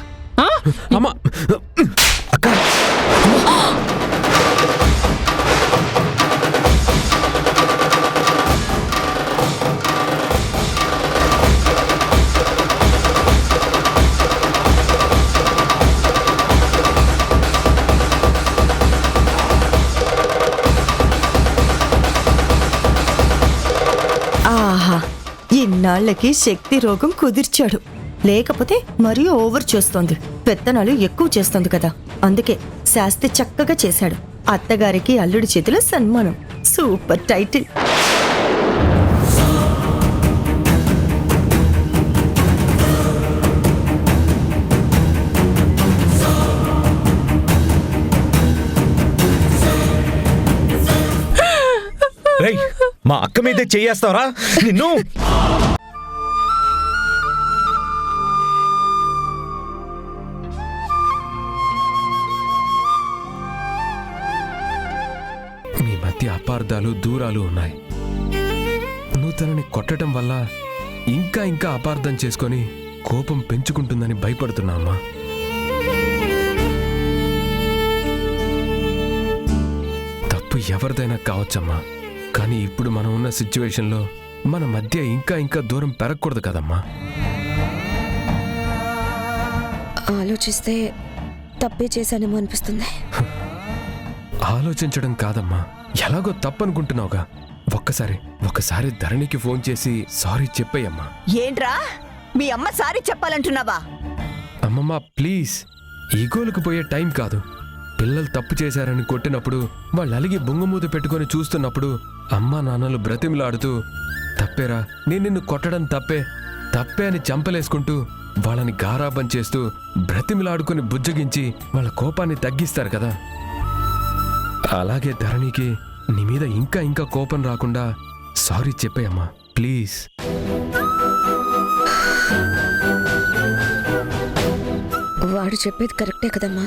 ఆహా, ఇన్నాళ్లకి శక్తి రోగం కుదిర్చాడు. లేకపోతే మరీ ఓవర్ చేస్తోంది, పెత్తనాలు ఎక్కువ చేస్తోంది కదా. అందుకే శాస్తి చక్కగా చేశాడు. అత్తగారికి అల్లుడి చేతిలో సన్మానం. Super title. మా అక్క మీదే చెయ్యేస్తావరా నిన్ను? మీ మధ్య అపార్థాలు దూరాలు ఉన్నాయి. నువ్వు తనని కొట్టడం వల్ల ఇంకా ఇంకా అపార్థం చేసుకొని కోపం పెంచుకుంటుందని భయపడుతున్నా అమ్మా. తప్పు ఎవరిదైనా కావచ్చమ్మా, కానీ ఇప్పుడు మనం ఉన్న సిచ్యువేషన్లో మన మధ్య ఇంకా ఇంకా దూరం పెరగకూడదు కదమ్మా. ఆలోచిస్తే తప్పే చేశానేమో అనిపిస్తుంది. ఆలోచించడం కాదమ్మా, ఎలాగో తప్పనుకుంటున్నావుగా. ఒక్కసారి ధరణికి ఫోన్ చేసి సారీ చెప్పేయమ్మా. ఏంట్రా మీ అమ్మ సారీ చెప్పాలంటున్నావా? అమ్మమ్మ ప్లీజ్, ఈగోలకు పోయే టైం కాదు. పిల్లలు తప్పు చేశారని కొట్టినప్పుడు వాళ్ళు అలిగి బొంగమూత పెట్టుకొని చూస్తున్నప్పుడు అమ్మా నాన్నలు బ్రతిమిలాడుతూ తప్పేరా, నేను నిన్ను కొట్టడం తప్పే అని చంపలేసుకుంటూ వాళ్ళని గారాబం చేస్తూ బ్రతిమిలాడుకొని బుజ్జగించి వాళ్ళ కోపాన్ని తగ్గిస్తారు కదా. అలాగే ధరణికి నీ మీద ఇంకా ఇంకా కోపం రాకుండా సారీ చెప్పేయమ్మా ప్లీజ్. వాడు చెప్పేది కరెక్టే కదమ్మా.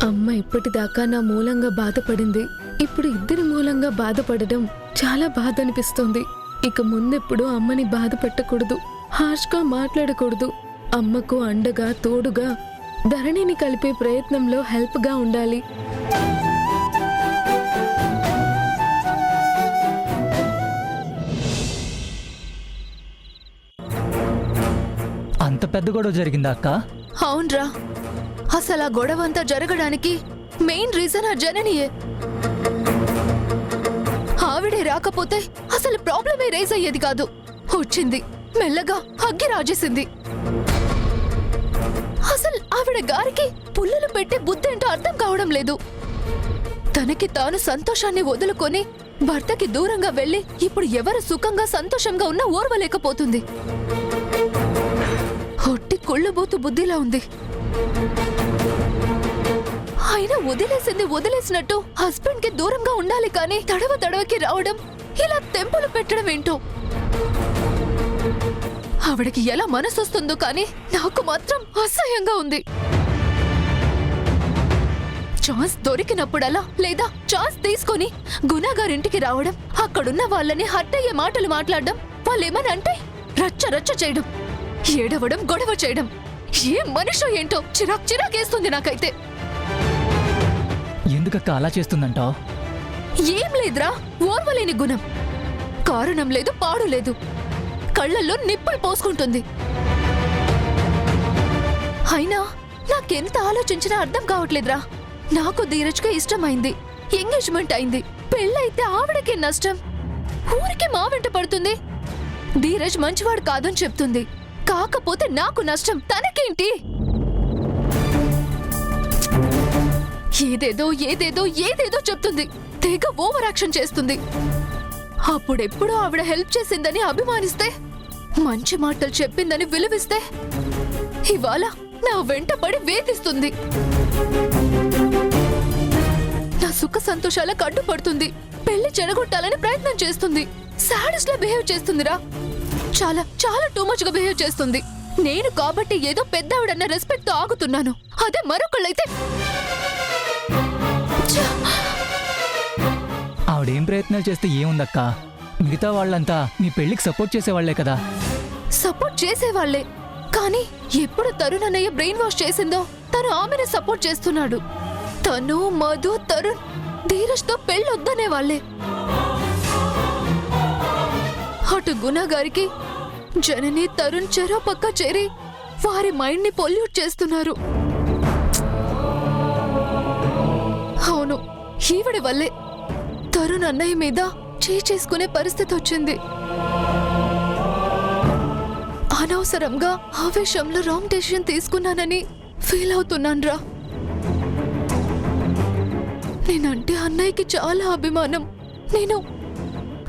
అమ్మ ఇప్పటిదాకా నా మూలంగా బాధపడింది. ఇప్పుడు ఇద్దరి మూలంగా బాధపడడం చాలా బాధ అనిపిస్తుంది. ఇక ముందెప్పుడు అమ్మని బాధ పెట్టకూడదు, హార్ష్గా మాట్లాడకూడదు. అమ్మకు అండగా తోడుగా ధరణిని కలిపే ప్రయత్నంలో హెల్ప్గా ఉండాలి. అంత పెద్ద గొడవ జరిగిందా అక్క? అవునరా, అసలు ఆ గొడవ అంతా జరగడానికి మెయిన్ రీజన్ ఆ జననియే. ఆవిడే రాకపోతే అసలు ప్రాబ్లమే రేజ్ అయ్యేది కాదు. వచ్చింది, మెల్లగా అగ్గి రాజేసింది. అసలు ఆవిడ గారికి పుల్లలు పెట్టే బుద్ధేంటో అర్థం కావడం లేదు. తనకి తాను సంతోషాన్ని వదులుకొని భర్తకి దూరంగా వెళ్లి ఇప్పుడు ఎవరు సుఖంగా సంతోషంగా ఉన్నా ఓర్వలేకపోతుంది. ఒట్టి కుళ్ళబోతు బుద్ధిలా ఉంది. అయినా వదిలేసినట్టు హస్బెండ్ కి దూరంగా ఉండాలి కానీ తడవకి రావడం, ఇలా తెంపులు పెట్టడం ఏంటో. ఆవిడకి ఎలా మనసొస్తుందో కానీ నాకు మాత్రం అసహ్యంగా ఉంది. ఛాన్స్ దొరికినప్పుడలా లేదా ఛాన్స్ తీసుకొని గుణగారింటికి రావడం, అక్కడున్న వాళ్ళని హర్ట్ అయ్యే మాటలు మాట్లాడడం, వాళ్ళేమనంటే రచ్చ చేయడం, ఏడవడం, గొడవ చేయడం. ఏ మనిషో ఏంటో చిరాకేస్తుంది నాకైతే. ఎందుకక్క అలా చేస్తుందంటావు? ఏం లేదురా, ఓర్వలేని గుణం. కారణం లేదు, పాడు లేదు. కళ్ళల్లో నిప్పులు పోసుకుంటుంది. అయినా నాకెంత ఆలోచించినా అర్థం కావట్లేదురా. నాకు ధీరజ్గా ఇష్టమైంది, ఎంగేజ్మెంట్ అయింది, పెళ్ళైతే ఆవిడకే నష్టం. ఊరికి మా వెంట పడుతుంది. ధీరజ్ మంచివాడు కాదని చెప్తుంది, కాకపోతే నాకు నష్టం. తనకేంటి? ఏదేదో చెప్తుంది. తెగ ఓవర్ యాక్షన్ చేస్తుంది. అప్పుడెప్పుడు ఆవిడ హెల్ప్ చేసిందని అభిమానిస్తే, మంచి మాటలు చెప్పిందని విలువిస్తే, ఇవాళ నా వెంట పడి వేధిస్తుంది. నా సుఖ సంతోషాలకు అడ్డుపడుతుంది. పెళ్లి చెడగొట్టాలని ప్రయత్నం చేస్తుంది. సాడిస్ట్ లా బిహేవ్ చేస్తుందిరా. చాలా టూ మచ్ గా బిహేవ్ చేస్తుంది. నేను కాబట్టి ఏదో పెద్దవిడన్న రెస్పెక్ట్ తో ఆగుతున్నాను. అదే మరొకళ్ళైతే ఆవిడేం ప్రయత్నాలు చేస్తే ఏముందక్క? మిగతా వాళ్ళంతా నీ పెళ్లికి సపోర్ట్ చేసేవాళ్లే కదా. సపోర్ట్ చేసేవాళ్లే, కానీ ఎప్పుడు తరుణ్ అన్నయ్య బ్రెయిన్ వాష్ చేసిందో తను ఆమెను సపోర్ట్ చేస్తున్నాడు. తను, మధు, తరుణ్ ధీరజ్ తో పెళ్ళొద్దనే వాళ్లే. అటు గుణగారికి జనని, తరుణ్ చెరో పక్క చేరి వారి మైండ్ ని పొల్యూట్ చేస్తున్నారు. అవును, ఈవిడి వల్లే తరుణ్ అన్నయ్య మీద చేసుకునే పరిస్థితి వచ్చింది. అనవసరంగా ఆవేశంలో రాంగ్ డెసిషన్ తీసుకున్నానని ఫీల్ అవుతున్నాన్రా. నేనంటే అన్నయ్యకి చాలా అభిమానం.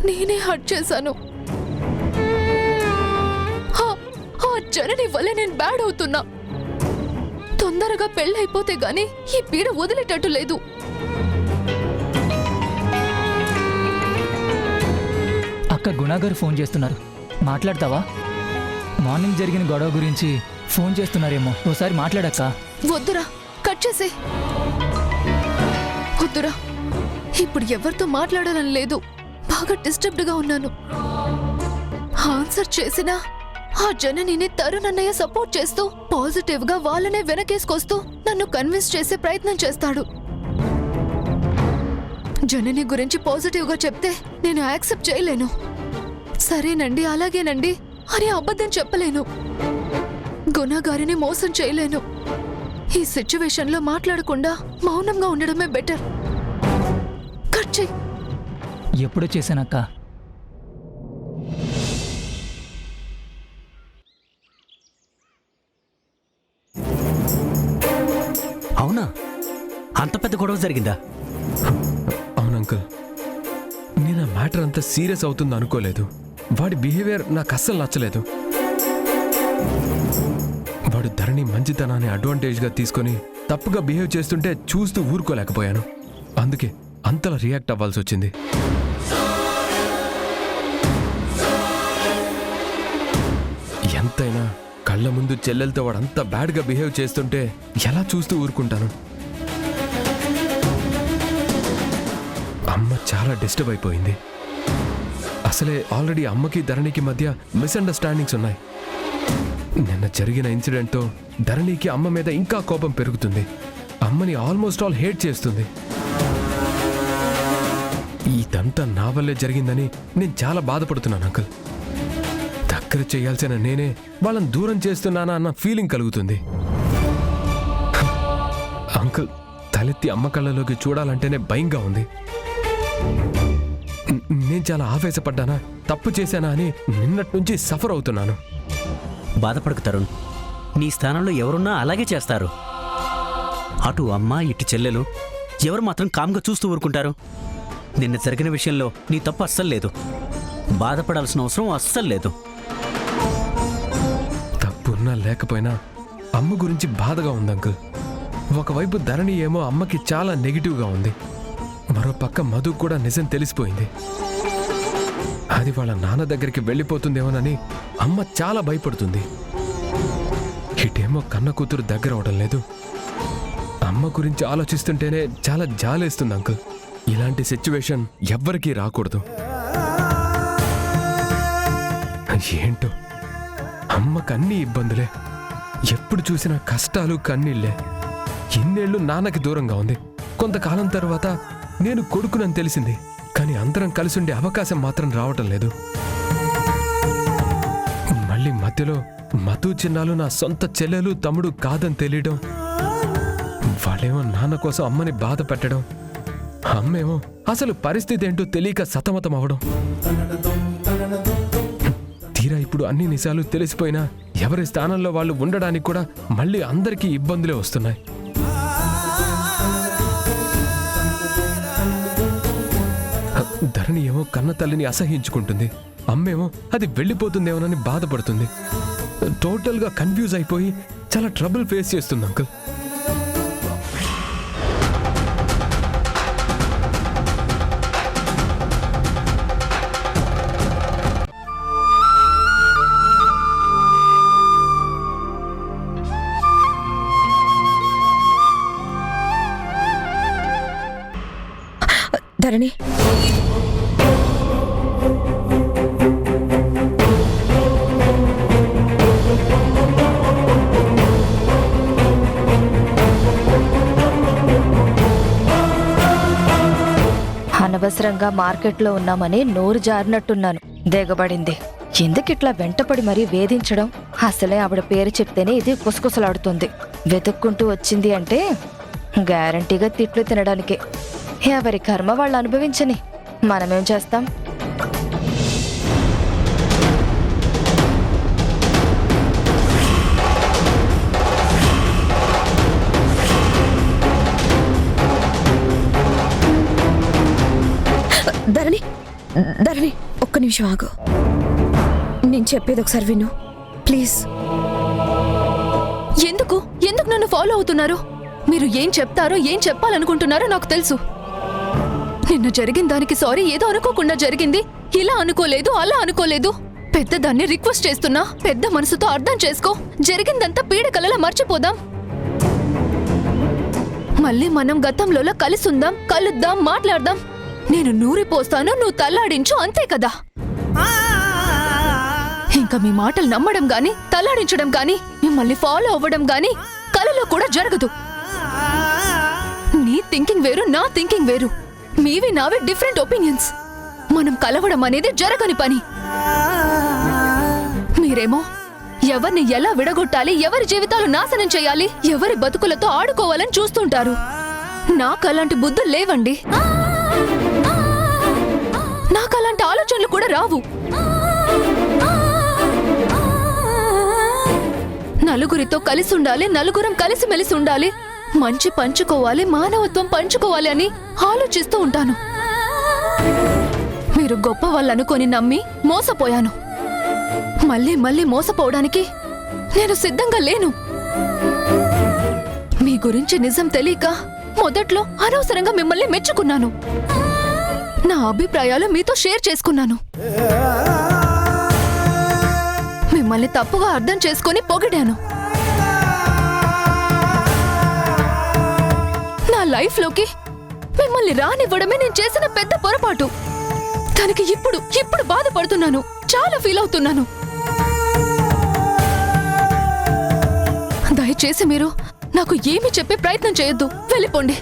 నేనే హర్ట్ చేశాను. ఆ జనని వల్లే నేను బ్యాడ్ అవుతున్నా. తొందరగా పెళ్ళైపోతే గాని ఈ పీడ వదిలేటట్టు లేదు. అక్క గుణాగారు ఫోన్ చేస్తున్నారు, మాట్లాడతావా? మార్నింగ్ జరిగిన గొడవ గురించి ఫోన్ చేస్తున్నారేమో, ఓసారి మాట్లాడక్క. వద్దురా, కట్ చేసే. వద్దురా, ఇప్పుడు ఎవరితో మాట్లాడాలని లేదు. బాగా డిస్టర్బ్డ్ గా ఉన్నాను. ఆన్సర్ చేసినా ఆ జననిని తరుణ్ అన్నయ్య సపోర్ట్ చేస్తూ పాజిటివ్ గా వాళ్ళనే వెనకేసుకొస్తూ నన్ను కన్విన్స్ చేసే ప్రయత్నం చేస్తాడు. జనని గురించి పాజిటివ్ గా చెప్తే నేను యాక్సెప్ట్ చేయలేను. సరేనండి, అలాగేనండి అని అబద్ధం చెప్పలేను. గుణగారిని మోసం చేయలేను. ఈ సిచ్యువేషన్ లో మాట్లాడకుండా మౌనంగా ఉండడమే బెటర్. కట్ చెయ్. ఎప్పుడో చేశానక్క. అవునా? అంత పెద్ద గొడవ జరిగిందా? అవును అంకుల్, నేను ఆ మ్యాటర్ అంత సీరియస్ అవుతుంది అనుకోలేదు. వాడి బిహేవియర్ నాకు అస్సలు నచ్చలేదు. వాడు ధరణి మంచితనాన్ని అడ్వాంటేజ్గా తీసుకొని తప్పుగా బిహేవ్ చేస్తుంటే చూస్తూ ఊరుకోలేకపోయాను. అందుకే అంతలా రియాక్ట్ అవ్వాల్సి వచ్చింది. ఎంతైనా కళ్ళ ముందు చెల్లెలతో వాడు అంత బ్యాడ్గా బిహేవ్ చేస్తుంటే ఎలా చూస్తూ ఊరుకుంటాను? అమ్మ చాలా డిస్టర్బ్ అయిపోయింది. అసలే ఆల్రెడీ అమ్మకి ధరణికి మధ్య మిస్అండర్స్టాండింగ్స్ ఉన్నాయి. నిన్న జరిగిన ఇన్సిడెంట్తో ధరణికి అమ్మ మీద ఇంకా కోపం పెరుగుతుంది. అమ్మని ఆల్మోస్ట్ ఆల్ హేట్ చేస్తుంది. ఇదంతా నా వల్లే జరిగిందని నేను చాలా బాధపడుతున్నాను అంకుల్. దగ్గర చేయాల్సిన నేనే వాళ్ళని దూరం చేస్తున్నానా అన్న ఫీలింగ్ కలుగుతుంది. అంకుల్, తలెత్తి అమ్మ కళ్ళలోకి చూడాలంటేనే భయంగా ఉంది. నేను చాలా ఆవేశపడ్డానా, తప్పు చేశానా అని నిన్నటి నుంచి సఫర్ అవుతున్నాను. బాధపడకు తరుణ్, నీ స్థానంలో ఎవరున్నా అలాగే చేస్తారు. అటు అమ్మ ఇటు చెల్లెలు ఎవరు మాత్రం కామ్గా చూస్తూ ఊరుకుంటారు? నిన్న జరిగిన విషయంలో నీ తప్పు అస్సలు లేదు. బాధపడాల్సిన అవసరం అస్సలు లేదు. తప్పున్నా లేకపోయినా అమ్మ గురించి బాధగా ఉంది అంకుల్. ఒకవైపు ధరణి ఏమో అమ్మకి చాలా నెగిటివ్గా ఉంది. మరో పక్క మధు కూడా నిజం తెలిసిపోయింది. అది వాళ్ళ నాన్న దగ్గరికి వెళ్ళిపోతుందేమోనని అమ్మ చాలా భయపడుతుంది. ఇటేమో కన్న కూతురు దగ్గర అవడం లేదు. అమ్మ గురించి ఆలోచిస్తుంటేనే చాలా జాలేస్తుంది అంకుల్. ఇలాంటి సిచ్యువేషన్ ఎవ్వరికీ రాకూడదు. ఏంటో అమ్మకు అన్ని ఇబ్బందులే, ఎప్పుడు చూసినా కష్టాలు కన్నీళ్లే. ఇన్నేళ్లు నాన్నకి దూరంగా ఉంది. కొంతకాలం తర్వాత నేను కొడుకునని తెలిసింది, కానీ అందరం కలిసి ఉండే అవకాశం మాత్రం రావటం లేదు. మళ్ళీ మధ్యలో మధు చిన్నాలు నా సొంత చెల్లెలు తమ్ముడు కాదని తెలియడం, వాళ్ళేమో నాన్న కోసం అమ్మని బాధ పెట్టడం, అమ్మేమో అసలు పరిస్థితి ఏంటో తెలియక సతమతం అవడం. తీరా ఇప్పుడు అన్ని నిజాలు తెలిసిపోయినా ఎవరి స్థానంలో వాళ్ళు ఉండడానికి కూడా మళ్ళీ అందరికీ ఇబ్బందులే వస్తున్నాయి. ధరణి ఏమో కన్న తల్లిని అసహించుకుంటుంది, అమ్మేమో అది వెళ్ళిపోతుందేమోనని బాధపడుతుంది. టోటల్గా కన్ఫ్యూజ్ అయిపోయి చాలా ట్రబుల్ ఫేస్ చేస్తుంది అంకుల్. ధరణి, అనవసరంగా మార్కెట్లో ఉన్నామని నోరు జారినట్టున్నాను. దిగబడింది. ఎందుకిట్లా వెంటపడి మరీ వేధించడం? అసలే ఆవిడ పేరు చెప్తేనే ఇది కుసకుసలాడుతుంది. వెతుక్కుంటూ వచ్చింది అంటే గ్యారంటీగా తిట్లు తినడానికే. ఎవరి కర్మ వాళ్ళు అనుభవించని మనమేం చేస్తాం? ధరణి, ధరణి ఒక్క నిమిషం ఆగు. నేను చెప్పేది ఒకసారి విను ప్లీజ్. ఎందుకు ఎందుకు నన్ను ఫాలో అవుతున్నారు? మీరు ఏం చెప్తారో ఏం చెప్పాలనుకుంటున్నారో నాకు తెలుసు. నిన్న జరిగిన దానికి సారీ ఏదో అనుకోకుండా జరిగింది. ఇలా అనుకోలేదు, అలా అనుకోలేదు. పెద్దదాన్ని రిక్వెస్ట్ చేస్తున్నా, పెద్ద మనసుతో అర్థం చేసుకో. జరిగిందంతా పీడకలలా మర్చిపోదాం. మళ్ళీ మనం గతంలోలా కలిసుందాం, కలుద్దాం, మాట్లాడదాం. నేను నూరిపోస్తాను, నువ్వు తల్లాడించు, అంతే కదా. ఇంకా మీ మాటలు నమ్మడం గాని, తల్లాడించడం గాని, మిమ్మల్ని ఫాలో అవ్వడం గాని కలలో కూడా జరగదు. నీ థింకింగ్ వేరు, నా థింకింగ్ వేరు. మీవి నావి డిఫరెంట్ ఒపీనియన్స్. మనం కలవడం అనేది జరగని పని. మీరేమో ఎవరిని ఎలా విడగొట్టాలి, ఎవరి జీవితాలు నాశనం చేయాలి, ఎవరి బతుకులతో ఆడుకోవాలని చూస్తుంటారు. నాకు అలాంటి బుద్ధులు లేవండి. నాకు అలాంటి ఆలోచనలు కూడా రావు. నలుగురితో కలిసి ఉండాలి, నలుగురం కలిసిమెలిసి ఉండాలి, మంచి పంచుకోవాలి, మానవత్వం పంచుకోవాలి అని ఆలోచిస్తూ ఉంటాను. మీరు గొప్ప వాళ్ళనుకొని నమ్మి మోసపోయాను. మళ్ళీ మళ్ళీ మోసపోవడానికి నేను సిద్ధంగా లేను. మీ గురించి నిజం తెలియక మొదట్లో అనవసరంగా మిమ్మల్ని మెచ్చుకున్నాను. నా అభిప్రాయాలు మీతో షేర్ చేసుకున్నాను. మిమ్మల్ని తప్పుగా అర్థం చేసుకొని పొగిడాను. నా లైఫ్లోకి మిమ్మల్ని రానివ్వడమే నేను చేసిన పెద్ద పొరపాటు. దానికి ఇప్పుడు బాధపడుతున్నాను, చాలా ఫీల్ అవుతున్నాను. దయచేసి మీరు నాకు ఏమి చెప్పే ప్రయత్నం చేయొద్దు. వెళ్ళిపోండి.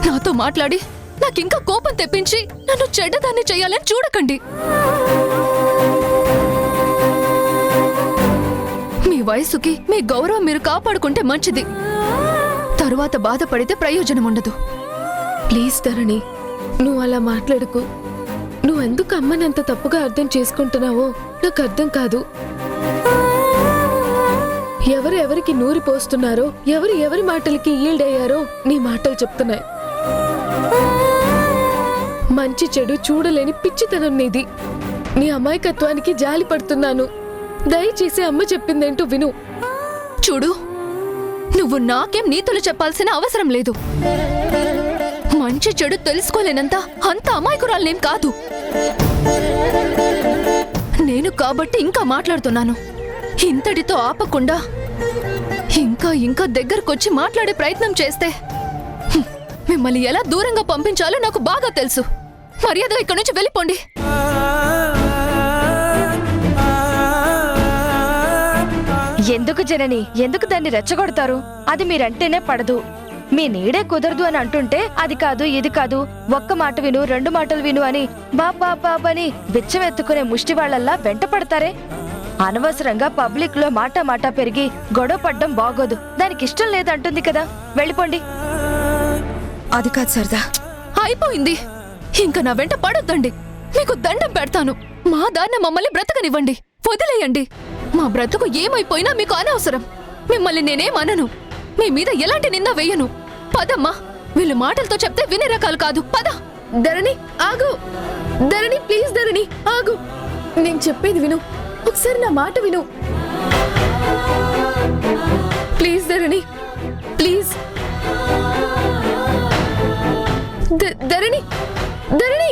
నాతో మాట్లాడి నాకింకా కోపం తెప్పించి నన్ను చెడ్డదాన్ని చేయాలని చూడకండి. మీ వయసుకి మీ గౌరవం మీరు కాపాడుకుంటే మంచిది. తరువాత బాధపడితే ప్రయోజనం ఉండదు. ప్లీజ్ ధరణి, నువ్వు అలా మాట్లాడుకు. నువ్వెందుకు అమ్మని అంత తప్పుగా అర్థం చేసుకుంటున్నావో నాకు అర్థం కాదు. ఎవరు ఎవరికి నూరి పోస్తున్నారో, ఎవరు ఎవరి మాటలకి ఈల్డ్ అయ్యారో నీ మాటలు చెప్తున్నాయి. మంచి చెడు చూడలేని పిచ్చితనం నీది. నీ అమాయకత్వానికి జాలి పడుతున్నాను. దయచేసి అమ్మ చెప్పిందేంటో విను. చూడు, నువ్వు నాకేం నీతులు చెప్పాల్సిన అవసరం లేదు. మంచి చెడు తెలుసుకోలేనంత అంత అమాయకురాలనేం కాదు నేను. కాబట్టి ఇంకా మాట్లాడుతున్నాను. ఇంతటితో ఆపకుండా ఇంకా ఇంకా దగ్గరకొచ్చి మాట్లాడే ప్రయత్నం చేస్తే మిమ్మల్ని ఎలా దూరంగా పంపించాలో నాకు బాగా తెలుసు. మర్యాదగా ఇక్కడి నుంచి వెళ్ళిపోండి. ఎందుకు జనని, ఎందుకు దాన్ని రెచ్చగొడతారు? అది మీరంటేనే పడదు. మీ నీడే కుదరదు అని అంటుంటే అది కాదు ఇది కాదు, ఒక్క మాట విను, రెండు మాటలు విను అని బాబాని బిచ్చమెత్తుకునే ముష్టి వాళ్ళల్లా వెంట పడతారే. అనవసరంగా పబ్లిక్ లో మాట పెరిగి గొడవ పడ్డం బాగోదు. దానికి ఇష్టం లేదంటుంది కదా, వెళ్ళిపోండి. అది కాదు సరదా. అయిపోయింది. ఇంకా నా వెంట పడొద్దండి. మీకు దండం పెడతాను. మా దాన్ని మమ్మల్ని బ్రతకనివ్వండి, వదిలేయండి. మా బ్రతుకు ఏమైపోయినా మీకు అనవసరం. మిమ్మల్ని నేనేమనను, మీ మీద ఎలాంటి నింద వేయను. పదమ్మా. వీళ్ళు మాటలతో చెప్తే వినే రకాలు కాదు. పద. ధరణి ఆగు. ధరణి ప్లీజ్, ధరణి ఆగు. నేను చెప్పేది విను, ఒకసారి నా మాట విను ప్లీజ్. ధరణి ప్లీజ్. ధరణి ధరణి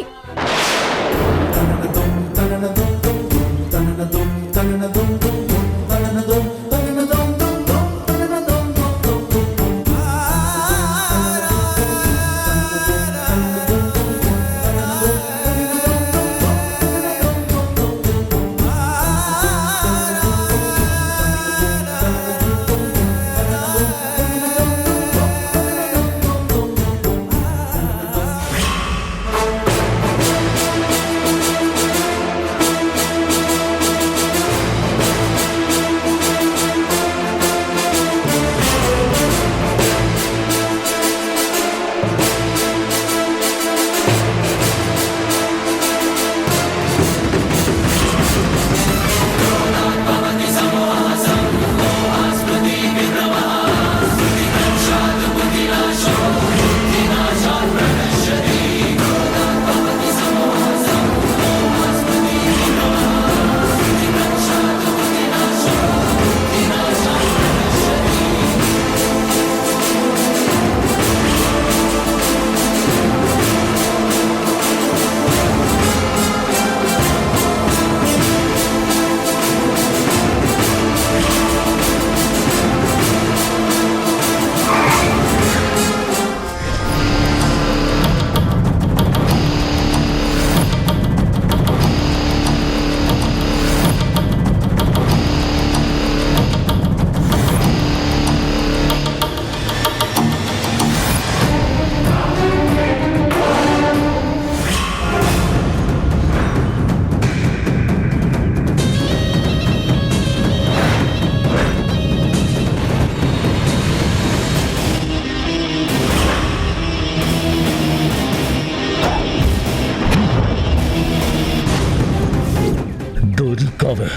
దొరికావే.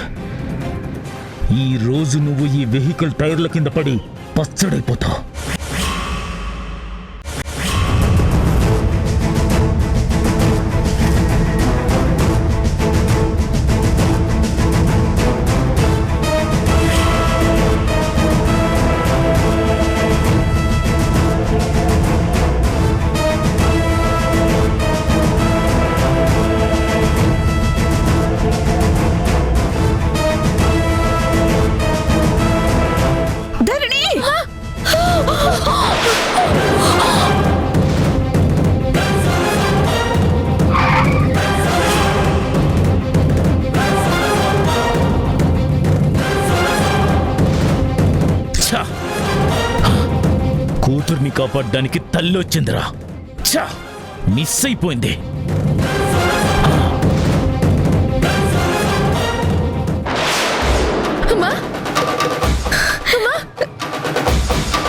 ఈ రోజు నువ్వు ఈ వెహికల్ టైర్ల కింద పడి పచ్చడైపోతావు. ధరణి! ఛ! కూతుర్ని కాపాడడానికి తల్లి వచ్చిందిరా. ఛ! మిస్ అయిపోయింది.